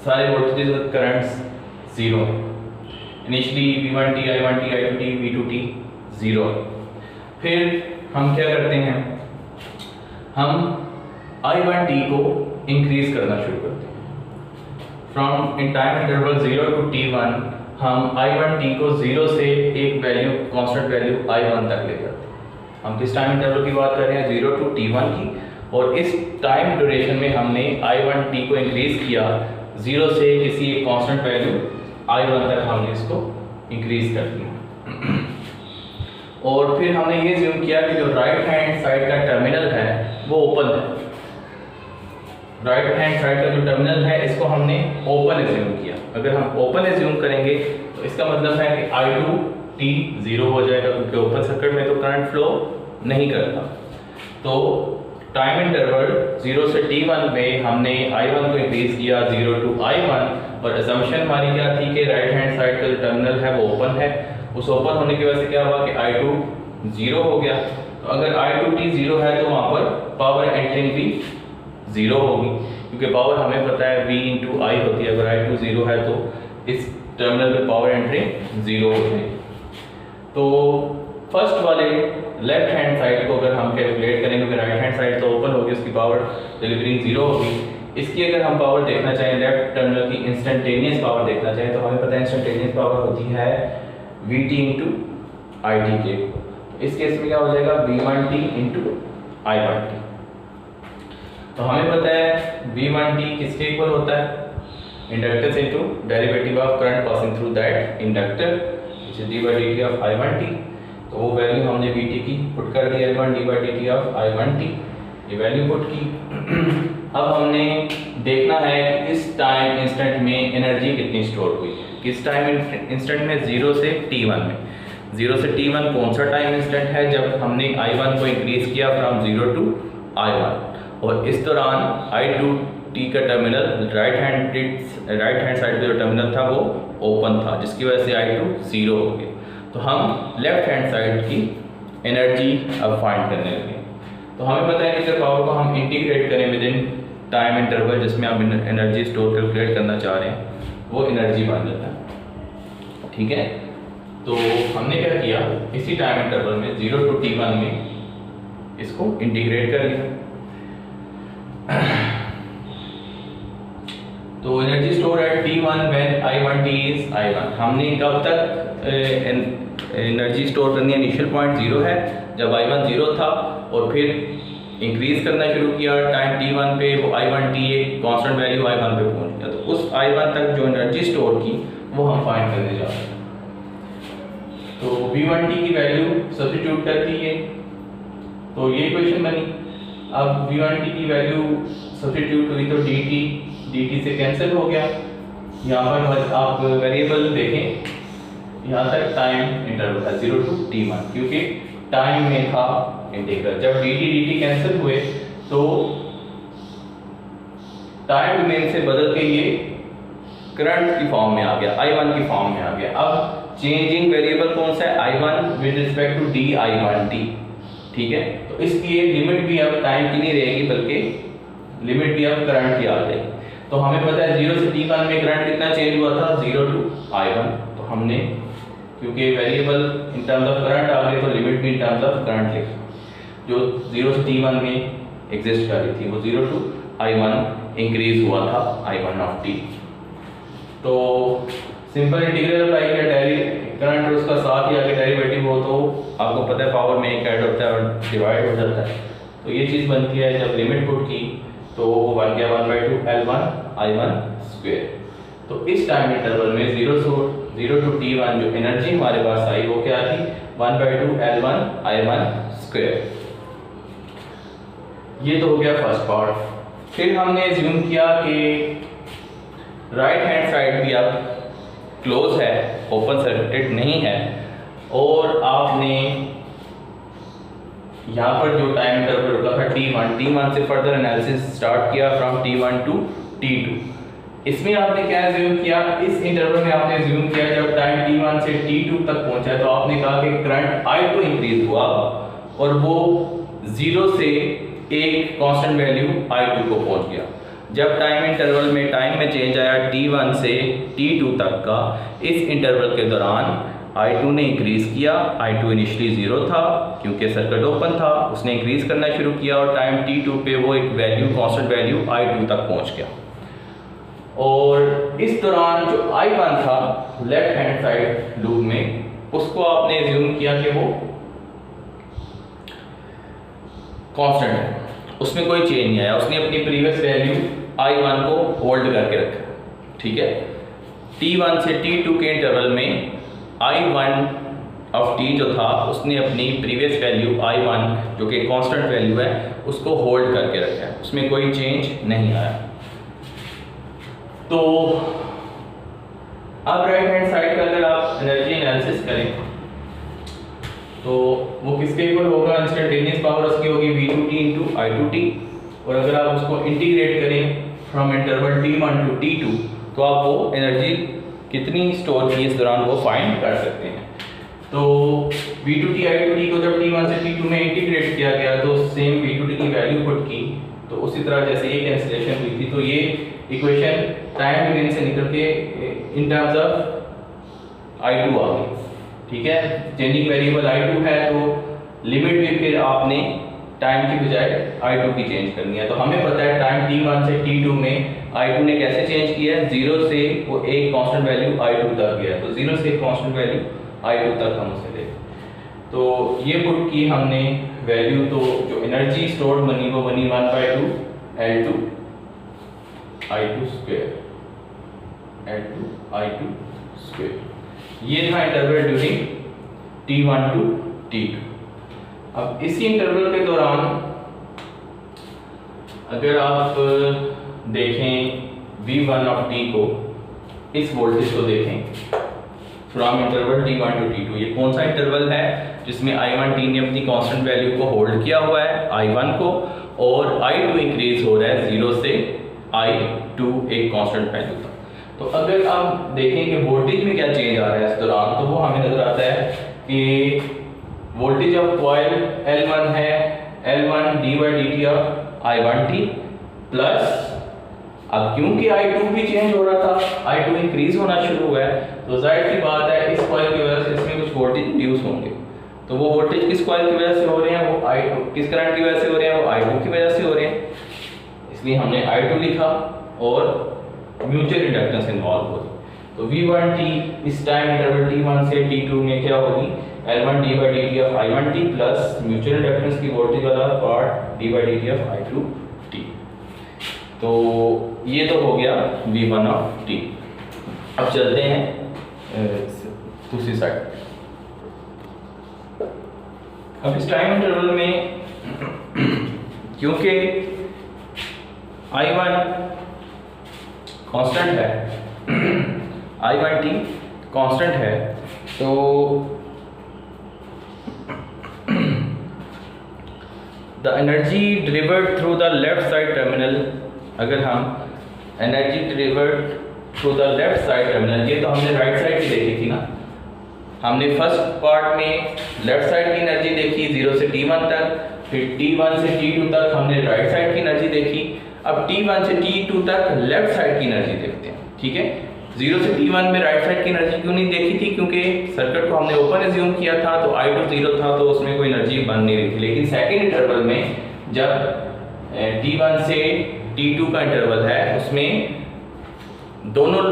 सारे वोल्टेज और करंट्स ज़ीरो हैं। Initially V1T, I1T, I2T, V2T zero है। फिर हम क्या करते हैं, हम I1T को इंक्रीज करना शुरू करते हैं। From in time interval 0 to T1 हम I1T को 0 से एक वैल्यू, कांस्टेंट वैल्यू I1 तक ले जाते हैं। हम किस टाइम इंटरवल की बात कर रहे हैं, 0 to T1 की। और इस टाइम ड्यूरेशन में हमने I1T को इंक्रीज किया 0 से किसी एक कांस्टेंट वैल्यू I1 तक हमने इसको इंक्रीज कर दिया। और फिर हमने ये ज्यूम किया कि जो राइट हैंड साइड का टर्मिनल है वो ओपन है। राइट हैंड साइड का जो टर्मिनल है इसको हमने ओपन एज्यूम किया। अगर हम ओपन एज्यूम करेंगे तो इसका मतलब है कि I2T 0 हो जाएगा, क्योंकि ओपन सर्किट में तो करंट फ्लो नहीं करता। तो टाइम इंटरवल 0 से T1 में हमने I1 को इंक्रीज किया 0 to I1, और असम्पशन हमारी क्या थी कि राइट हैंड साइड का जो टर्मिनल है वो ओपन है। उस ओपन होने की वजह से क्या हुआ कि I2 0 हो गया। तो अगर I2T 0 है तो वहाँ पर पावर एंट्रिंग भी 0 होगी, क्योंकि पावर हमें पता है V into I होती है। अगर I2 0 है तो इस टर्मिनल पे पावर एंट्री 0 हो जाएगी। तो फर्स्ट वाले लेफ्ट हैंड साइड को अगर हम कैलकुलेट करेंगे, क्योंकि राइट हैंड साइड तो ओपन होगी, उसकी पावर डिलीवरिंग 0 होगी। इसकी अगर हम पावर देखना चाहें, लेफ्ट टर्मिनल की इंस्टेंटेनियस पावर देखना चाहें, तो हमें पता है इंस्टेंटेनियस पावर होती है VT into IT के। इस केस में क्या हो जाएगा, V1T into I1T। तो हमें पता है V1T किसके इक्वल होता है, inductance into derivative of current passing through that inductor, which is d/dt of I1T। तो वो वैल्यू हमने VT की पुट कर दी, L1 d/dt of I1T, ये वैल्यू पुट की। अब हमने देखना है कि इस टाइम इंस्टेंट में एनर्जी कितनी स्टोर हुई है। किस टाइम इंस्टेंट में, 0 से T1 में। 0 से T1 कौन सा टाइम इंस्टेंट है, जब हमने I1 को इंक्रीज किया फ्रॉम 0 to I1, और इस दौरान I2T का टर्मिनल राइट हैंड साइड पे जो टर्मिनल था वो ओपन था, जिसकी वजह से I2 0 हो गया। तो हम लेफ्ट हैंड साइड की एनर्जी अब फाइंड करने लगे। तो हमें पता है कि जब पावर को हम इंटीग्रेट करें विद इन टाइम इंटरवल जिसमें आप एनर्जी स्टोर कैलकुलेट करना चाह रहे हैं, वो एनर्जी बन जाता है। ठीक है, तो हमने क्या किया, इसी टाइम इंटरवल में 0 to T1 में इसको इंटीग्रेट कर लिया। तो energy store at T1 when I1T is I1। हमने कब तक एनर्जी स्टोर करनी है, इनिशियल पॉइंट 0 है जब I1 0 था, और फिर इंक्रीज करना शुरू किया टाइम T1 पे, वो I1T एक कांस्टेंट वैल्यू I1 पे पहुंच गया। तो उस I1 तक जो एनर्जी स्टोर की वो हम फाइंड करने जा रहे हैं। तो V1T की वैल्यू सब्स्टिट्यूट कर दी है, तो ये इक्वेशन बनी। अब V1T की वैल्यू सब्स्टिट्यूट हुई तो dt से कैंसिल हो गया। यहाँ पर आप वेरिएबल देखें, यहाँ तक टाइम इंटरवल था 0 to T1, क्योंकि टाइम में था इंटीग्रल। जब dt कैंसिल हुए तो टाइम डोमेन से बदल के ये करंट की फॉर्म में आ गया, I1 की फॉर्म में आ गया। अब चेंजिंग वेरिएबल कौन सा है, I1 with respect to dI1T। ठीक है, तो इसकी लिमिट भी अब टाइम की नहीं रहेगी, बल्कि लिमिट भी अब करंट की आ जाएगी। तो हमें पता है 0 से T1 में करंट कितना चेंज हुआ था, 0 to I1। तो हमने क्योंकि variable in terms of current आ गए, तो लिमिट भी इन टर्म्स ऑफ करंट लिखी, जो 0 से T1 में एग्जिस्ट कर रही थी, वो 0 to I1 इंक्रीज हुआ था I1 of T। तो सिंपल इंटीग्रल अप्लाई किया, करंट और उसका साथ ही आगे डेरिवेटिव हो, तो आपको पता है पावर में एक ऐड होता है और डिवाइड हो जाता है। तो ये चीज़ बनती है, जब लिमिट पुट की तो वो बन गया 1/2 L1 I1 स्क्वायर। तो इस टाइम इंटरवल में 0 to T1 जो एनर्जी हमारे पास आई वो क्या थी, 1/2 L1 I1 स्क्वायर। ये तो हो गया फर्स्ट पार्ट। फिर हमने एज्यूम किया कि राइट हैंड साइड भी अब क्लोज है, ओपन सर्किटेड नहीं है, और आपने यहाँ पर जो टाइम इंटरवल रुका था T1 से फर्दर एनालिसिस स्टार्ट किया फ्रॉम T1 टू T2। इसमें आपने क्या एज्यूम किया, इस इंटरवल में आपने एज्यूम किया जब टाइम T1 से T2 तक पहुंचा तो आपने कहा कि करंट I2 इंक्रीज हुआ और वो 0 से एक कांस्टेंट वैल्यू I2 को पहुंच गया। जब टाइम इंटरवल में टाइम में चेंज आया T1 से T2 तक का, इस इंटरवल के दौरान I2 ने इंक्रीज किया। I2 इनिशियली 0 था क्योंकि सर्किट ओपन था, उसने इंक्रीज करना शुरू किया और टाइम T2 पे वो एक वैल्यू कांस्टेंट वैल्यू I2 तक पहुंच गया। और इस दौरान जो I1 था लेफ्ट हैंड साइड लूप में, उसको आपने एज्यूम किया कि वो कांस्टेंट है, उसमें कोई चेंज नहीं आया, उसने अपनी प्रीवियस वैल्यू I1 को होल्ड करके रखा। ठीक है, T1 से T2 के इंटरवल में I1 ऑफ T जो था उसने अपनी प्रीवियस वैल्यू I1 जो कि कांस्टेंट वैल्यू है उसको होल्ड करके रखा है, उसमें कोई चेंज नहीं आया। तो अब राइट हैंड साइड का अगर आप एनर्जी एनालिसिस करें तो वो किसके इक्वल होगा, इंस्टेंटेनियस पावर उसकी होगी V2T इंटू I2T, और अगर आप उसको इंटीग्रेट करें from interval T1 to T2 तो आप वो एनर्जी कितनी स्टोर की इस दौरान वो फाइंड कर सकते हैं। तो V2T I2T को जब T1 से T2 में इंटीग्रेट किया गया तो सेम V2T की वैल्यू पुट की, तो उसी तरह जैसे ये कैंसिलेशन हुई थी तो ये इक्वेशन टाइम डिवीजन से निकल के इन टर्म्स ऑफ I2 आ गई। ठीक है, चेंजिंग वेरिएबल I2 है तो लिमिट भी फिर आपने टाइम की बजाय I2 की चेंज करनी है। तो हमें पता है टाइम T1 से T2 में I2 ने कैसे चेंज किया है, 0 से वो एक कांस्टेंट वैल्यू I2 तक गया, तो 0 से एक कांस्टेंट वैल्यू I2 तक हम उसे ले। तो ये पुट की हमने वैल्यू, तो जो एनर्जी स्टोर्ड बनी वो बनी 1/2 L2 I2 square L2 I2 square. ये था interval during T1 to T2। अब इसी इंटरवल के दौरान अगर आप देखें V1 ऑफ T को, इस वोल्टेज को देखें from interval T1 to T2, ये कौन सा इंटरवल है जिसमें I1T ने अपनी कांस्टेंट वैल्यू को होल्ड किया हुआ है I1 को, और I2 इंक्रीज हो रहा है 0 से I2 एक कांस्टेंट वैल्यू तक। तो अगर आप देखें कि वोल्टेज में क्या चेंज आ रहा है इस दौरान, तो वो हमें नजर आता है कि वोल्टेज ऑफ कॉइल L1 है L1 d/dt of I1T plus, अब क्योंकि I2 भी चेंज हो रहा था, I2 इंक्रीज होना शुरू हुआ है, तो जाहिर सी बात है इस कॉइल की वजह से इसमें कुछ वोल्टेज इंड्यूस होंगे। तो वो वोल्टेज किस कॉइल की वजह से हो रहे हैं, वो I2 किस करंट की वजह से हो रहे हैं, वो I2 की वजह से हो रहे हैं, इसलिए हमने I2 लिखा और म्यूचुअल इंडक्टेंस इन्वॉल्व होगी। तो V1T इस टाइम इंटरवल T1 से T2 में क्या होगी, L1 d/dt of I1T plus mutual inductance की वोल्टेज वाला पार्ट d/dt ऑफ I2T। तो ये तो हो गया V1 ऑफ T। अब चलते हैं दूसरी साइड। अब इस टाइम इंटरवल में क्योंकि I1 कांस्टेंट है I1T कांस्टेंट है, तो the energy delivered through the left side terminal, अगर हम energy delivered through the left side terminal, ये तो हमने राइट साइड की देखी थी ना, हमने फर्स्ट पार्ट में लेफ्ट साइड की एनर्जी देखी 0 से T1 तक, फिर T1 से T2 तक हमने राइट साइड की एनर्जी देखी। अब T1 से T2 तक लेफ्ट साइड की एनर्जी देखते हैं। ठीक है, 0 से T1 में राइट साइड की एनर्जी क्यों नहीं देखी थी, क्योंकि सर्किट को हमने ओपन एज्यूम किया था तो I2 0 था तो उसमें कोई एनर्जी बन नहीं रही थी। लेकिन सेकंड इंटरवल में जब T1 से T2 का इंटरवल है उसमें दोनों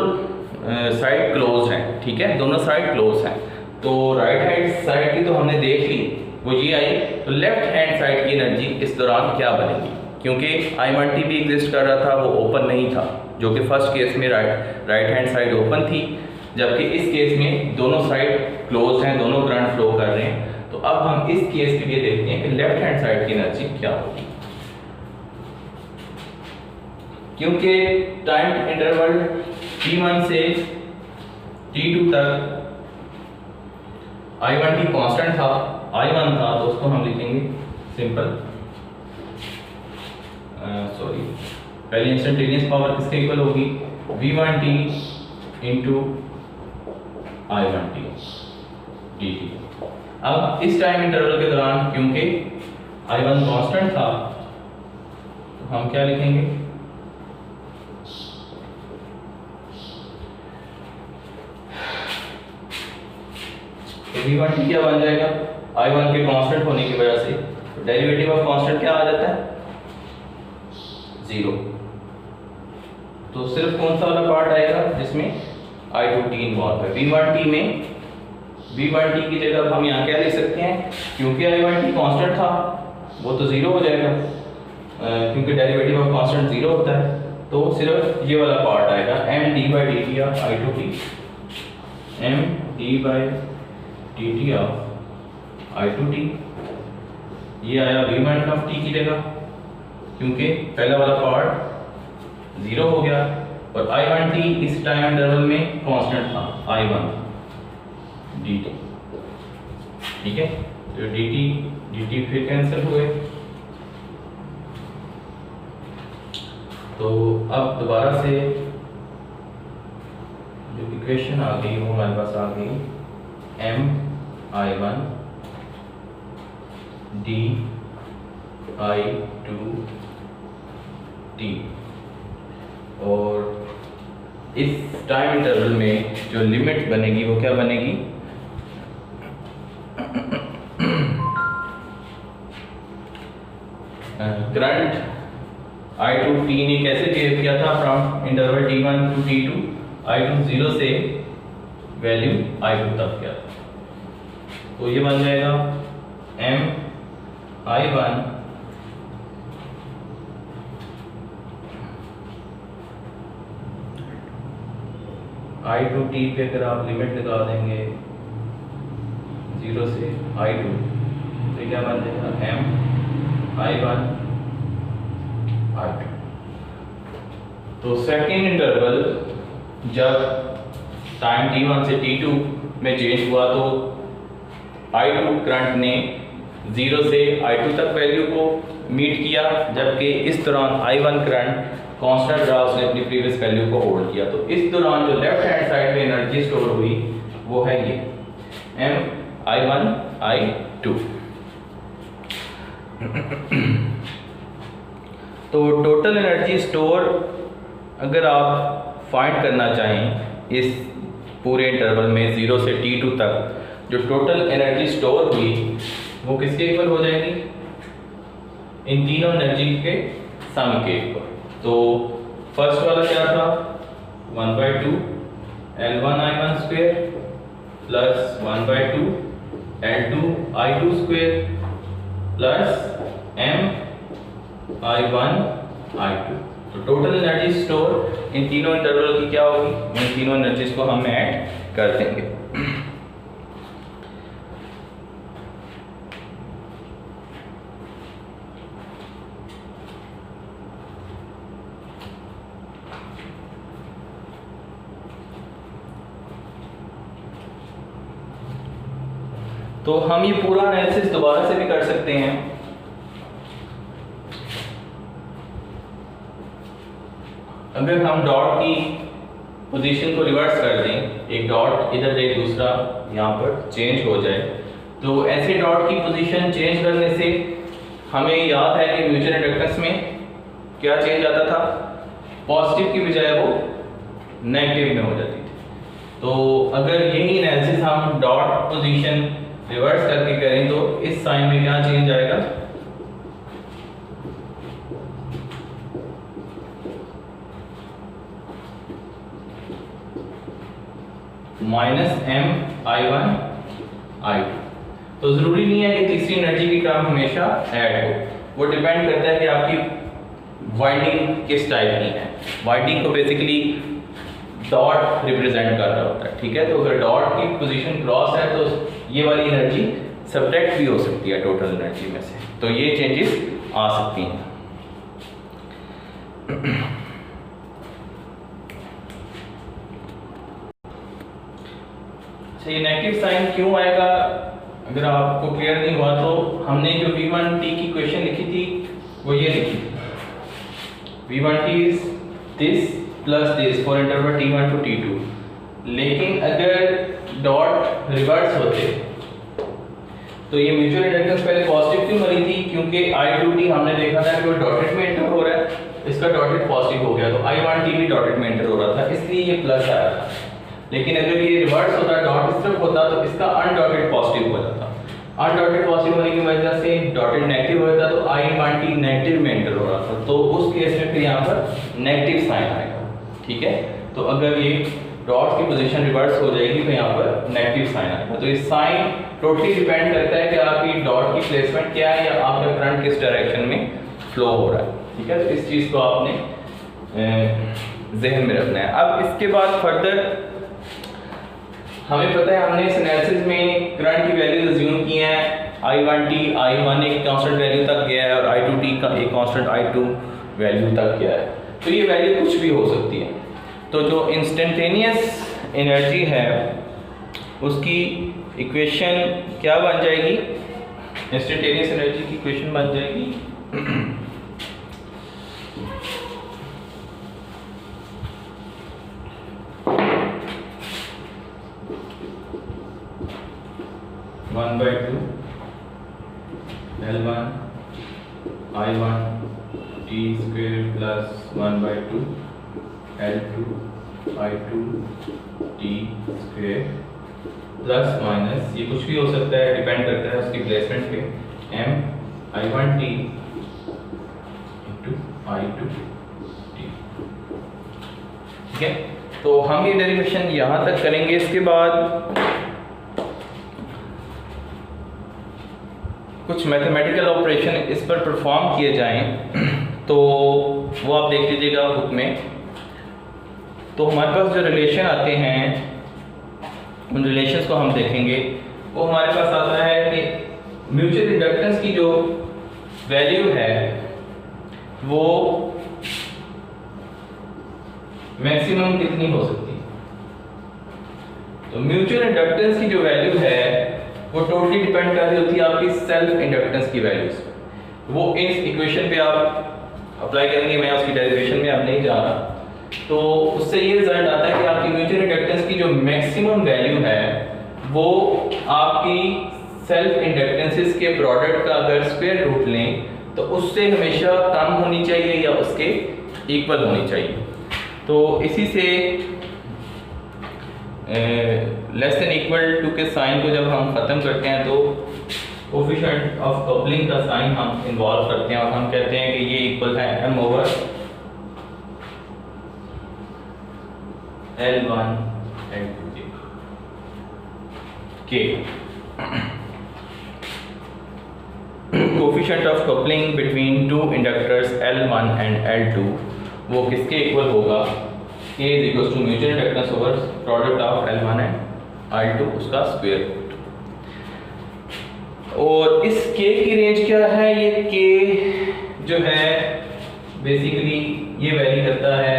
साइड क्लोज हैं। ठीक है, दोनों साइड क्लोज हैं, तो राइट हैंड साइड की तो हमने देख ली, वो ये आई। तो लेफ्ट हैंड साइड की एनर्जी इस दौरान क्या बनेगी, क्योंकि I1T भी एग्जिस्ट कर रहा था, वो ओपन नहीं था, जो कि फर्स्ट केस में राइट हैंड साइड ओपन थी, जबकि इस केस में दोनों साइड क्लोज हैं, दोनों करंट फ्लो कर रहे हैं। तो अब हम इस केस के लिए देखते हैं कि लेफ्ट हैंड साइड की एनर्जी क्या होगी। क्योंकि टाइम इंटरवल t1 से t2 तक I1t कांस्टेंट था, I1 था, तो उसको हम लिखेंगे सिंपल सॉरी पहले इंस्टेंटेनियस पावर किसके इक्वल होगी, v1t इंटू I1t dt। अब इस टाइम इंटरवल के दौरान क्योंकि I1 कांस्टेंट था तो हम क्या लिखेंगे, तो v1t क्या बन जाएगा, I1 के कांस्टेंट होने की वजह से तो डेरिवेटिव ऑफ कांस्टेंट क्या आ जाता है, 0। तो सिर्फ कौन सा वाला पार्ट आएगा जिसमें I2t इन्वॉल्व है। v1t में v1t की जगह हम यहाँ क्या लिख सकते हैं, क्योंकि I1t कांस्टेंट था वो तो 0 हो जाएगा, क्योंकि डेरिवेटिव ऑफ कांस्टेंट 0 होता है, तो सिर्फ ये वाला पार्ट आएगा md/dt of I2t, md/dt of I2t, ये आया v1t की जगह, क्योंकि पहला वाला पार्ट 0 हो गया और I1t इस टाइम इंटरवल में कांस्टेंट था I1 dt, ठीक है। तो dt फिर कैंसिल हुए, तो अब दोबारा से जो इक्वेशन आ गई वो हमारे पास आ गई mi1 di2t, और इस टाइम इंटरवल में जो लिमिट बनेगी वो क्या बनेगी, करंट I2t ने कैसे बिहेव किया था from interval t1 to t2, I2 0 से वैल्यू I2 तक गया था, तो ये बन जाएगा mi1 I2t पे अगर आप लिमिट लगा देंगे 0 से I2 तो क्या बन जाएगा mi1 I2। तो सेकेंड इंटरवल जब टाइम t1 से t2 में चेंज हुआ तो I2 करंट ने 0 से I2 तक वैल्यू को मीट किया, जबकि इस दौरान I1 करंट कांस्टेंट रहा, उसने अपनी प्रीवियस वैल्यू को होल्ड किया। तो इस दौरान जो लेफ्ट हैंड साइड में एनर्जी स्टोर हुई वो है ये mi1 I2। तो टोटल एनर्जी स्टोर अगर आप फाइंड करना चाहें इस पूरे इंटरवल में 0 से t2 तक, जो टोटल एनर्जी स्टोर हुई वो किसके इक्वल हो जाएगी, इन तीनों एनर्जी के सम के इक्वल। तो फर्स्ट वाला क्या था 1/2 L1I1² plus 1/2 L2I2² plus mi1I2। तो टोटल एनर्जी स्टोर इन तीनों इंटरवल की क्या होगी, इन तीनों एनर्जीज को हम ऐड कर देंगे। तो हम ये पूरा एनालिसिस दोबारा से भी कर सकते हैं। अगर हम डॉट की पोजीशन को रिवर्स कर दें, एक डॉट इधर जाए दूसरा यहाँ पर चेंज हो जाए, तो ऐसे डॉट की पोजीशन चेंज करने से हमें याद है कि म्यूचुअल इंडक्टेंस में क्या चेंज आता था, पॉजिटिव की बजाय वो नेगेटिव में हो जाती थी। तो अगर यही एनालिसिस हम डॉट पोजीशन रिवर्स करके करें तो इस साइन में क्या चेंज आएगा, -mi1I2। तो जरूरी नहीं है कि तीसरी एनर्जी की टर्म हमेशा ऐड हो, वो डिपेंड करता है कि आपकी वाइंडिंग किस टाइप की है। वाइंडिंग को बेसिकली डॉट रिप्रेजेंट कर रहा होता है, ठीक है। तो अगर डॉट की पोजीशन क्रॉस है तो ये वाली एनर्जी सब्ट्रैक्ट भी हो सकती है टोटल एनर्जी में से, तो ये चेंजेस आ सकती हैं। अच्छा, ये नेगेटिव साइन क्यों आएगा? अगर आपको क्लियर नहीं हुआ तो हमने जो v1t की इक्वेशन लिखी थी वो ये लिखी थी, v1t is this plus this for interval t1 to t2। लेकिन अगर डॉट रिवर्स होते तो ये म्यूचुअल इंडक्टेंस पहले पॉजिटिव क्यों बनी थी? क्योंकि I2t हमने देखा था कि वो डॉटेड में एंटर हो रहा है, इसका डॉटेड पॉजिटिव हो गया, तो I1t भी डॉटेड में एंटर हो रहा था, इसलिए ये प्लस आया था। लेकिन अगर ये रिवर्स होता, डॉट इस तरफ होता, तो इसका अनडॉटेड पॉजिटिव हो जाता। अनडॉटेड पॉजिटिव होने की वजह से डॉटेड नेगेटिव हो जाता, तो I1t नेगेटिव में एंटर हो रहा था, तो उस केस में फिर यहाँ पर नेगेटिव साइन आएगा। ठीक है, तो अगर ये डॉट की पोजीशन रिवर्स हो जाएगी तो यहाँ पर नेगेटिव साइन आएगा। तो ये साइन टोटली डिपेंड करता है कि आपकी डॉट की प्लेसमेंट क्या है या आपका करंट किस डायरेक्शन में फ्लो हो रहा है। ठीक है, तो इस चीज़ को आपने जहन में रखना है। अब इसके बाद फर्दर हमें पता है, हमने इस एनालिसिस में करंट की वैल्यूज अज्यूम की हैं, I1t I1 एक कांस्टेंट वैल्यू तक गया है और I2t का एक कांस्टेंट I2 वैल्यू तक गया है। तो ये वैल्यू कुछ भी हो सकती है। तो जो इंस्टेंटेनियस एनर्जी है उसकी इक्वेशन क्या बन जाएगी? इंस्टेंटेनियस एनर्जी की इक्वेशन बन जाएगी one by to L1 I1 t square plus 1 by two L2 I2 t square plus minus, ये कुछ भी हो सकता है, डिपेंड करता है उसकी प्लेसमेंट पे, m I1t इंटू I2t। ठीक है, तो हम ये डेरिवेशन यहाँ तक करेंगे। इसके बाद कुछ मैथमेटिकल ऑपरेशन इस पर परफॉर्म किए जाएं तो वो आप देख लीजिएगा बुक में। तो हमारे पास जो रिलेशन आते हैं उन रिलेशंस को हम देखेंगे। वो हमारे पास आता है कि म्यूचुअल इंडक्टेंस की जो वैल्यू है वो मैक्सिमम कितनी हो सकती है। तो म्यूचुअल इंडक्टेंस की जो वैल्यू है वो टोटली डिपेंड कर रही होती है आपकी सेल्फ इंडक्टेंस की वैल्यूज। वो इस इक्वेशन पे आप अप्लाई करेंगे, मैं उसकी डेरिवेशन में अब नहीं जा रहा। तो उससे ये रिजल्ट आता है कि आपकी म्यूचुअल इंडक्टेंस की जो मैक्सिमम वैल्यू है वो आपकी सेल्फ इंडक्टेंसेस के प्रोडक्ट का अगर स्क्वायर रूट लें तो उससे हमेशा कम होनी चाहिए या उसके इक्वल होनी चाहिए। तो इसी से लेस देन इक्वल टू के साइन को जब हम ख़त्म करते हैं तो कोफिशिएंट ऑफ कपलिंग का साइन हम इन्वॉल्व करते हैं और हम कहते हैं कि ये इक्वल है m ओवर L1 L2 के। Coefficient of coupling between two inductors L1 and L2 वो किसके इक्वल होगा? K is equal to mutual inductance over product of L1 and L2 उसका स्क्वायर रूट। और इस K की रेंज क्या है? ये K जो है बेसिकली ये वैरी करता है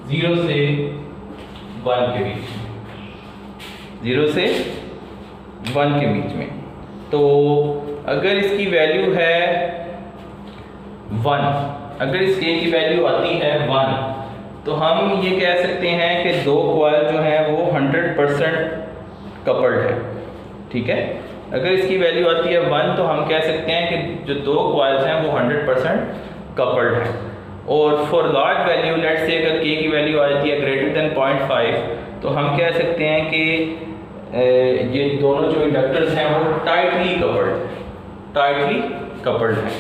0 से 1 के बीच में, 0 से 1 के बीच में। तो अगर इसकी वैल्यू है 1, अगर इस K की वैल्यू आती है 1 तो हम ये कह सकते हैं कि दो कॉइल जो है वो 100% कपल्ड है। ठीक है, अगर इसकी वैल्यू आती है 1 तो हम कह सकते हैं कि जो दो कॉइल्स हैं वो 100% कपल्ड हैं। और for large value let's say अगर K की वैल्यू आ जाती है ग्रेटर देन 0.5 तो हम कह सकते हैं कि ये दोनों जो इंडक्टर्स हैं वो टाइटली कपल्ड हैं।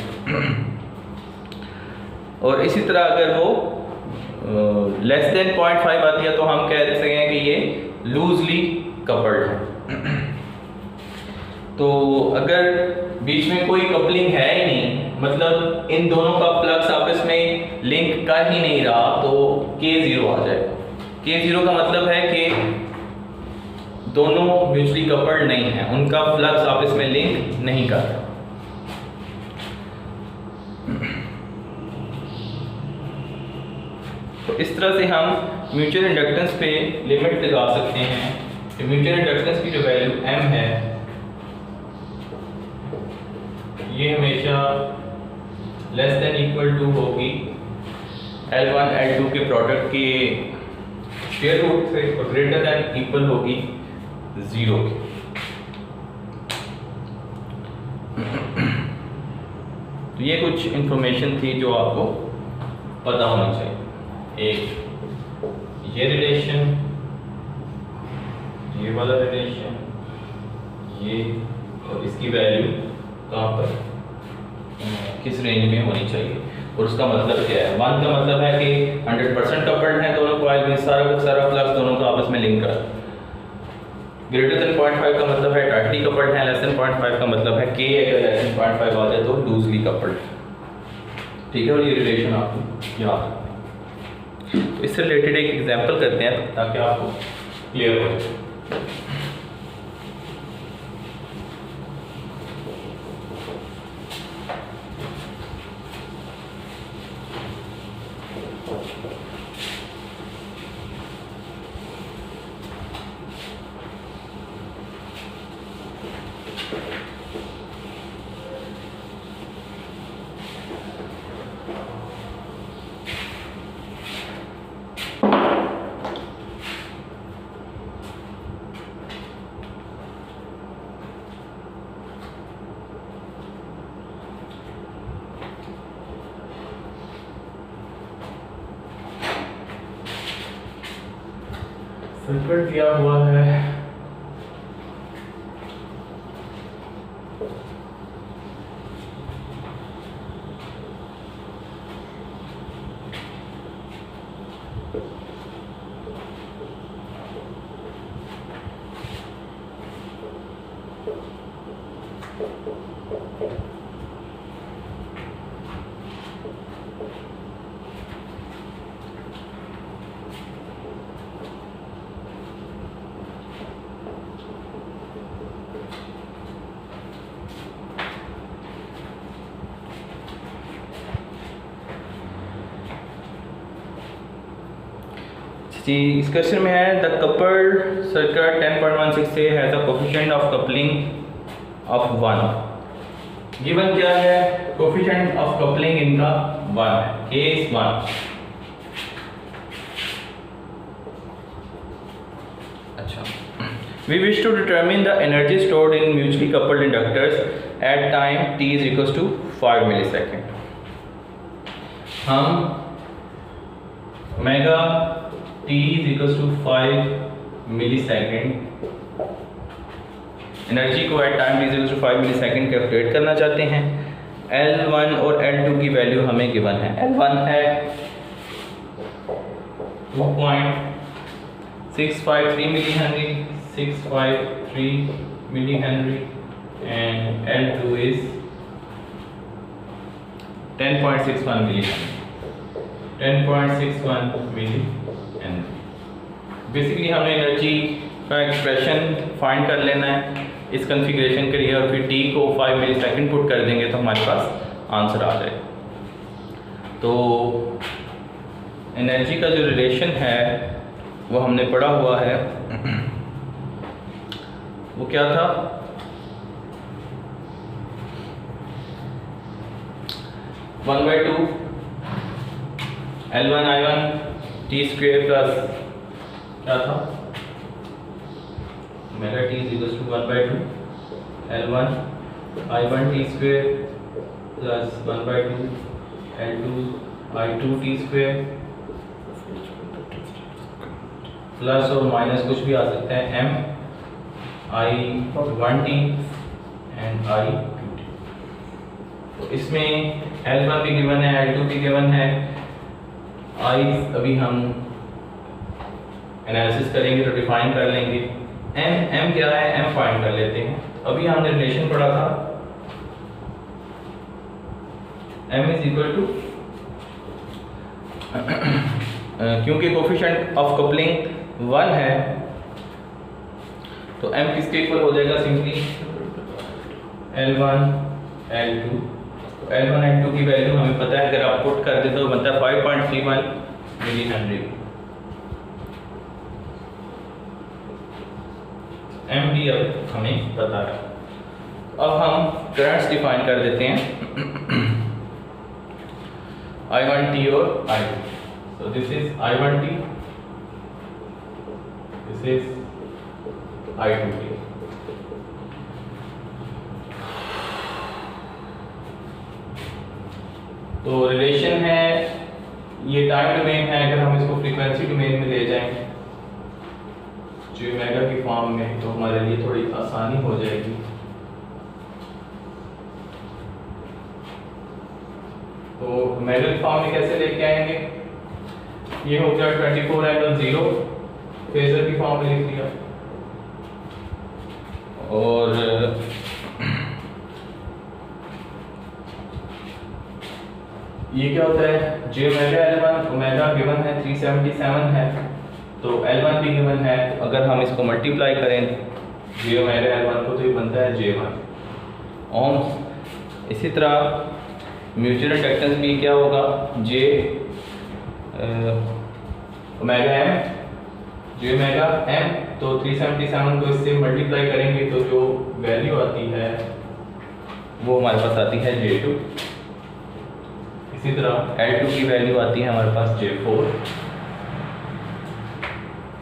और इसी तरह अगर वो लेस देन 0.5 आती है तो हम कह सकते हैं कि ये लूजली कपल्ड है। तो अगर बीच में कोई कपलिंग है ही नहीं, मतलब इन दोनों का फ्लक्स आपस में लिंक कर ही नहीं रहा, तो K0 आ जाएगा। K0 का मतलब है कि दोनों म्यूचुअली कपल्ड नहीं हैं, उनका फ्लक्स आपस में लिंक नहीं कर रहा। तो इस तरह से हम म्यूचुअल इंडक्टेंस पे लिमिट लगा सकते हैं म्यूचुअल इंडक्टेंस की जो वैल्यू m है ये हमेशा लेस देन इक्वल टू होगी L1 L2 के प्रोडक्ट के स्क्वायर रूट से और ग्रेटर देन इक्वल होगी 0 के। तो ये कुछ इंफॉर्मेशन थी जो आपको पता होना चाहिए। एक ये रिलेशन, ये वाला रिलेशन, ये और इसकी वैल्यू कहाँ पर किस रेंज में होनी चाहिए और उसका मतलब क्या है। 1 का मतलब है कि 100% कपल्ड है दोनों कॉइल में, सारा फ्लक्स दोनों को आपस में लिंक कर। ग्रेटर देन 0.5 का मतलब है टाइटली कपल्ड है, लेस देन 0.5 का मतलब है कि अगर लेस देन 0.5 आ जाए तो लूजली कपल्ड। ठीक है, और ये रिलेशन आपको याद रखना। तो इससे रिलेटेड एक एग्जांपल करते हैं ताकि आपको क्लियर हो जाए। सर्किट दिया हुआ है, जी इस क्वेश्चन में है द कपल्ड सर्किट 10.16 से has a coefficient of coupling of 1। Given क्या है, कोफिशिएंट ऑफ कपलिंग इनका 1 है, केस 1। अच्छा, we wish to determine the energy stored in mutually coupled inductors at time t is equals to 5 millisecond। हम ओमेगा t is equals to 5 millisecond energy को at time t is equals to 5 millisecond calculate करना चाहते हैं। L1 और L2 की value हमें given है। L1 है 2.653 milli henry, 653 milli henry and L2 is 10.61 milli henry, 10.61 milli. Basically हमें एनर्जी का एक्सप्रेशन फाइंड कर लेना है इस कॉन्फ़िगरेशन के लिए और फिर t को 5 मिलीसेकंड पुट कर देंगे तो हमारे पास आंसर आ जाएगा। तो एनर्जी का जो रिलेशन है वो हमने पढ़ा हुआ है, वो क्या था, one by two L1I1 t square plus क्या था, omega t is equal to 1/2 L1I1 t square plus 1/2 L2I2 t square plus और माइनस कुछ भी आ सकता है m I1 t and I2 t। तो इसमें L1 भी गिवन है, L2 भी गिवन है, I अभी हम एनालिसिस करेंगे तो डिफाइन कर लेंगे। m क्या है, m फाइंड कर लेते हैं। अभी हमने रिलेशन पढ़ा था m इज इक्वल टू, क्योंकि कोफिशिएंट ऑफ कपलिंग 1 है तो m किसके इक्वल हो जाएगा, सिंपली L1 L2। तो L1 L2 की वैल्यू हमें पता है, अगर आप पुट कर दे तो बनता है 5.31 मिली हेनरी। एम भी अब हमें पता है। अब हम करंट्स डिफाइन कर देते हैं I1t और I2। so this is I1t, this is I2t। तो रिलेशन है, ये टाइम डोमेन है, अगर हम इसको फ्रीक्वेंसी डोमेन में ले जाएं जो ओमेगा की फॉर्म में, तो हमारे लिए थोड़ी आसानी हो जाएगी। तो ओमेगा की फॉर्म में कैसे लेके आएंगे, ये हो गया 24∠0, फेजर की फॉर्म में लिख दिया, और ये क्या होता है, जे ओमेगा L1, ओमेगा गिवन है 377 है, तो L1 भी गिवन है, तो अगर हम इसको मल्टीप्लाई करें जे ओमेगा L1 को, तो ये बनता है J1 ओम्स। इसी तरह म्यूचुअल इंडक्टेंस भी क्या होगा, जे ओमेगा M, जे ओमेगा M, तो 377 को इससे मल्टीप्लाई करेंगे तो जो वैल्यू आती है वो हमारे पास आती है J2। इसी तरह L2 की वैल्यू आती है हमारे पास J4,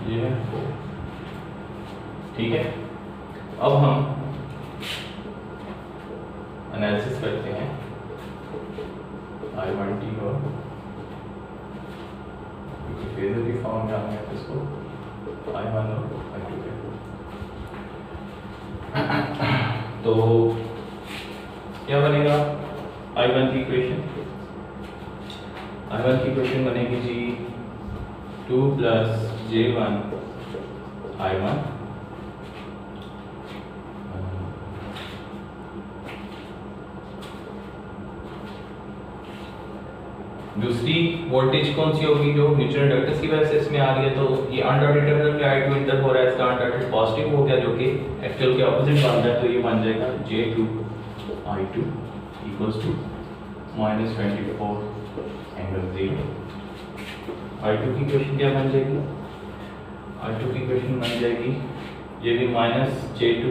ये है 4। ठीक है, अब हम एनालिसिस करते हैं I1t और, क्योंकि फेजर की फॉर्म में आएंगे तो इसको I1 और I2 के। तो क्या बनेगा I1 की इक्वेशन, I1 की इक्वेशन बनेगी जी 2 + J1 I1 दूसरी वोल्टेज कौन सी होगी, जो म्यूचुअल इंडक्टेंस की वजह से इसमें आ रही है, तो ये अनडॉटेड टर्मिनल में I2 इंटर हो रहा है, इसका अनडॉटेड पॉजिटिव हो गया, जो कि एक्चुअल के ऑपोजिट बन रहा है, तो ये बन जाएगा J2 I2 = -24∠0। I2 की इक्वेशन क्या बन जाएगी, I2 की इक्वेशन बन जाएगी, ये भी -J2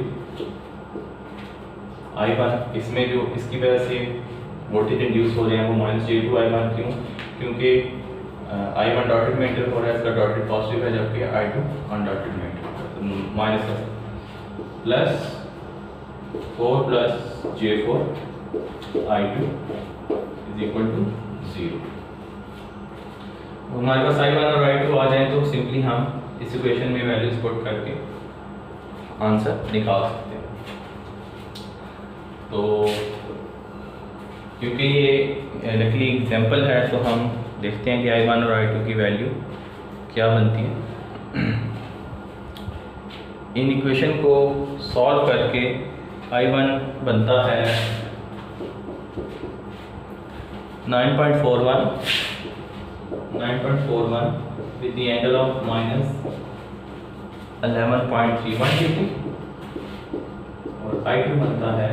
I1, इसमें जो इसकी वजह से वोल्टेज इंड्यूस हो रहे हैं वो -J2 I1, क्यों, क्योंकि I1 डॉटेड में एंटर हो रहा है, इसका डॉटेड पॉजिटिव है, जबकि I2 अनडॉटेड में एंटर हो रहा है, माइनस है, प्लस 4 + J4 I2 = 0। हमारे पास I1 और I2 आ जाए तो सिंपली हम इस इक्वेशन में वैल्यूज पुट करके आंसर निकाल सकते हैं। तो क्योंकि ये लकीली एग्जाम्पल है, तो हम देखते हैं कि I1 और I2 की वैल्यू क्या बनती है। इन इक्वेशन को सॉल्व करके I1 बनता है 9.41 with the angle of -11.31 degree, और I2 बनता है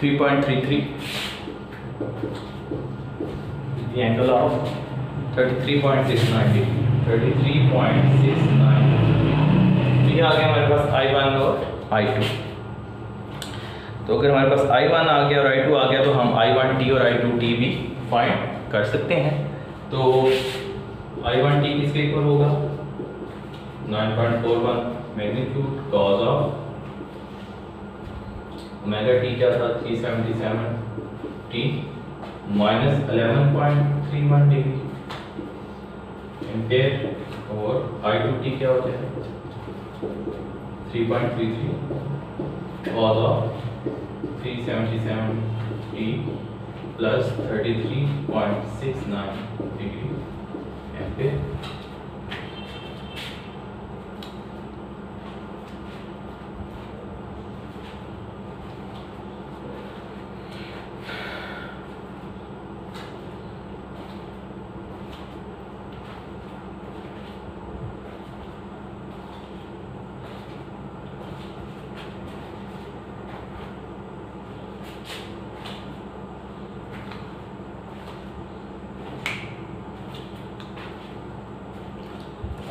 3.33 with the angle of 33.69 degree, 33.69। ये आ गया हमारे पास I1 और I2। तो अगर हमारे पास I1 आ गया और I2 आ गया, तो हम I1t और I2t भी फाइंड कर सकते हैं। तो I1t किसके इक्वल होगा, 9.41 magnitude cause of omega t क्या था 377t -11.31 डिग्री एम्पेयर, और I2t क्या होता है 3.33 cause of 377t + 33.69 degree ampere.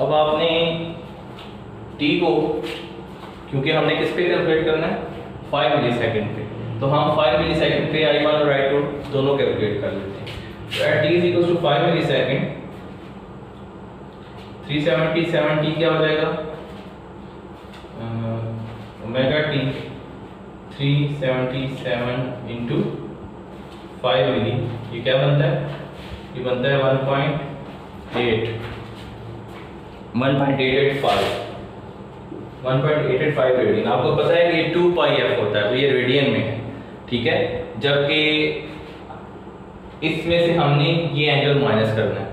अब आपने t टी को क्योंकि हमने किस पे कैलकुलेट करना है 5 मिली सेकेंड पे, तो हम 5 मिली सेकेंड पे I1 और I2 दोनों कैलकुलेट कर लेते हैं। तो at t is equal to 5 milli second 377 क्या हो जाएगा ओमेगा टी 377 इंटू 5 मिली, ये क्या बनता है, ये बनता है 1.885 रेडियन। आपको पता है कि ये 2 पाई एफ होता है, तो ये रेडियन में है, ठीक है। जबकि इसमें से हमने ये एंगल माइनस करना है,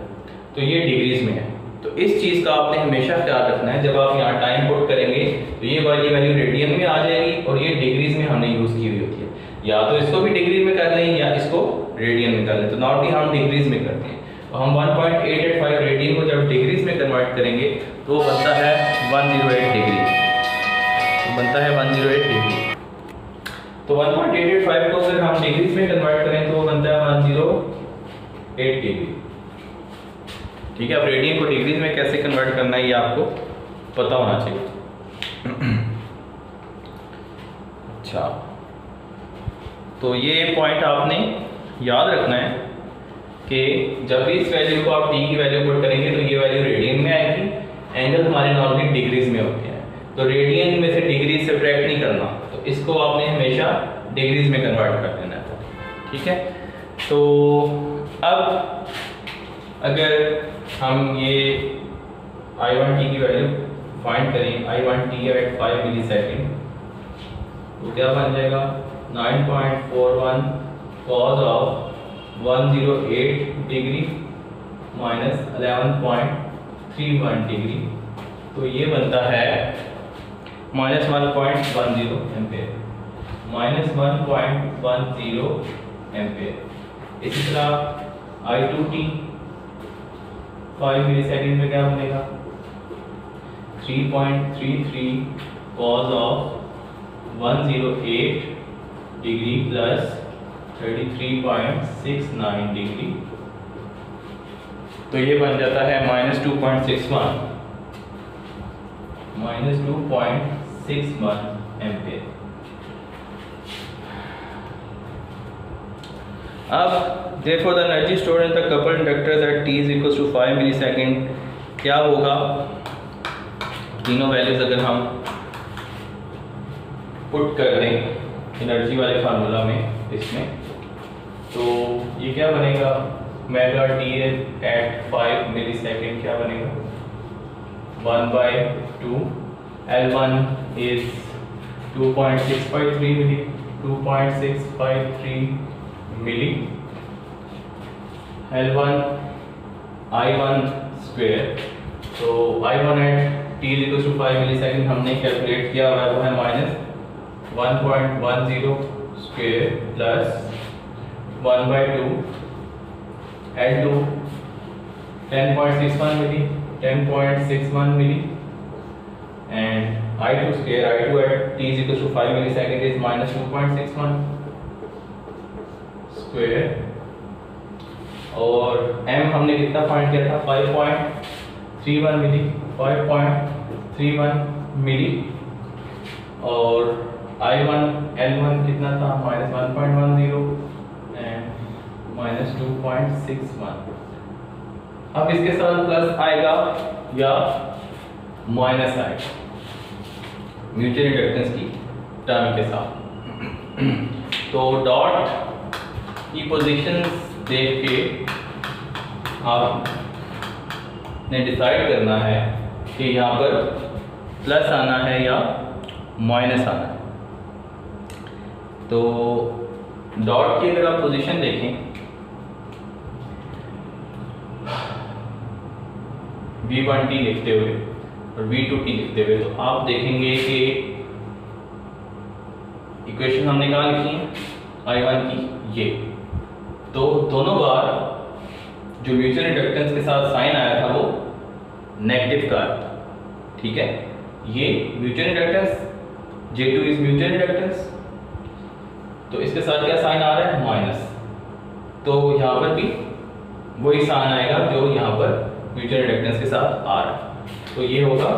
तो ये डिग्रीज में है। तो इस चीज़ का आपने हमेशा ख्याल रखना है, जब आप यहाँ टाइम पुट करेंगे तो ये वाली वैल्यू रेडियन में आ जाएगी और ये डिग्रीज में हमने यूज़ की हुई होती है। या तो इसको भी डिग्री में कर लें या इसको रेडियन में कर लें, तो नॉर्मली हम डिग्रीज में करते हैं। तो हम 1.885 रेडियन को जब डिग्रीज में कन्वर्ट करेंगे तो बनता है 108 डिग्री, बनता है 108 डिग्री। तो 1.885 को अगर हम डिग्रीज में कन्वर्ट करें तो बनता है 108 डिग्री, ठीक है। अब रेडियन को डिग्रीज में कैसे कन्वर्ट करना है ये आपको पता होना चाहिए। अच्छा, तो ये पॉइंट आपने याद रखना है कि जब भी इस वैल्यू को आप t की वैल्यू पुट करेंगे तो ये वैल्यू रेडियन में आएगी। एंगल हमारे नॉर्मली डिग्रीज में होते हैं, तो रेडियन में से डिग्रीज सब्ट्रैक्ट नहीं करना, तो इसको आपने हमेशा डिग्रीज में कन्वर्ट कर देना है, ठीक है। तो अब अगर हम ये I1t की वैल्यू फाइंड करें, I1t एट 5 मिली सेकेंड, तो क्या बन जाएगा 9.41 cos of 108 degree minus 11.31 degree, तो ये बनता है माइनस 1.10 एम्पेयर, माइनस 1.10 एम्पेयर। इसी तरह I2t 5 मिली सेकेंड में क्या बनेगा 3.33 cos of 108 degree plus 33.69 degree, तो ये बन जाता है माइनस 2.61 एम्पेयर। अब therefore the energy stored in the coupled inductors at t is equals to 5 millisecond क्या होगा, तीनों वैल्यूज अगर हम पुट कर दें एनर्जी वाले फार्मूला में इसमें, तो ये क्या बनेगा मेगा टी एट 5 मिलीसेकेंड क्या बनेगा 1/2, L1 is 2.653 milli, 2.653 milli, L1 I1 square, तो I1 at t equal to 5 millisecond हमने कैलकुलेट किया हुआ है, वो है minus 1.10 square plus 1/2, L2 10.61 milli, 10.61 milli, and I2 square, I2 at t is equal to 5 millisecond is minus 2.61 square, और m हमने कितना फाइंड किया था 5.31 मिली, 5.31 मिली, और I1 L1 कितना था माइनस 1.10 एंड माइनस 2.61। अब इसके साथ प्लस आएगा या माइनस आएगा म्यूचुअल इंडक्टेंस की टर्म के साथ। तो डॉट की पोजीशंस देख के आपने डिसाइड करना है कि यहाँ पर प्लस आना है या माइनस आना है। तो डॉट की अगर आप पोजीशन देखें V1t लिखते हुए और V2t लिखते हुए, तो आप देखेंगे कि इक्वेशन हमने कहाँ लिखी है I1 की ये, तो दोनों बार जो म्यूचुअल इंडक्टेंस के साथ साइन आया था वो नेगेटिव का आया था, ठीक है। ये mutual inductance J2 is mutual inductance, तो इसके साथ क्या साइन आ रहा है माइनस, तो यहाँ पर भी वही साइन आएगा जो यहाँ पर म्यूचुअल इंडक्टेंस के साथ आ रहा है, तो ये होगा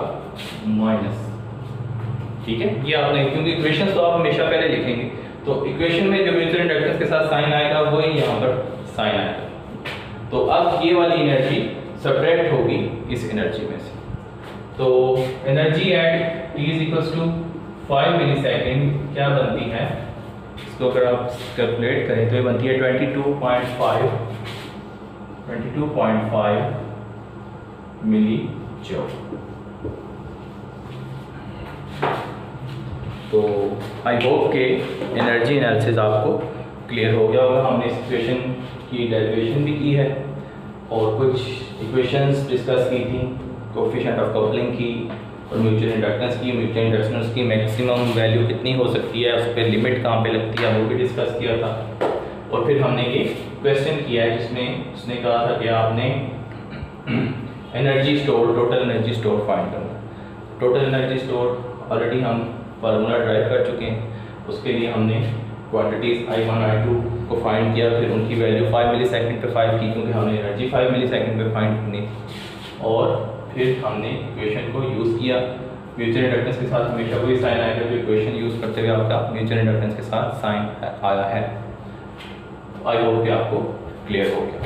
माइनस। ठीक है, ये आपने, क्योंकि इक्वेशंस तो आप हमेशा पहले लिखेंगे, तो इक्वेशन में जो म्यूचुअल इंडक्टेंस के साथ साइन आएगा वही यहाँ पर साइन आएगा। तो अब ये वाली एनर्जी सब्ट्रैक्ट होगी इस एनर्जी में से। तो energy at t is equals to 5 millisecond क्या बनती है, इसको अगर आप कैलकुलेट करें तो ये बनती है 22.5 मिली जूल। तो आई होप के एनर्जी एनालिसिस आपको क्लियर हो गया होगा। हमने इस इक्वेशन की डेरिवेशन भी की है और कुछ इक्वेशंस डिस्कस की थी, कोएफिशिएंट ऑफ कपलिंग की और म्यूचुअल इंडक्टेंस की। म्यूचुअल इंडक्टेंस की मैक्सिमम वैल्यू कितनी हो सकती है, उस पर लिमिट कहाँ पे लगती है, वो भी डिस्कस किया था। और फिर हमने ये क्वेश्चन किया है जिसमें उसने कहा था कि आपने energy store, total energy store find करना। टोटल एनर्जी स्टोर ऑलरेडी हम फार्मूला ड्राइव कर चुके हैं, उसके लिए हमने क्वांटिटीज़ I1 I2 को फाइंड किया, फिर उनकी वैल्यू 5 मिलीसेकंड पे फाइंड की क्योंकि हमने एनर्जी 5 मिलीसेकंड पे फाइंड करनी थी। और फिर हमने इक्वेशन को यूज़ किया। म्यूचुअल इंडक्टेंस के साथ हमेशा वही साइन आएगा जो इक्वेशन यूज़ करते हुए आपका म्यूचुअल इंडक्टेंस के साथ साइन आया है। आई होप कि आपको क्लियर हो गया।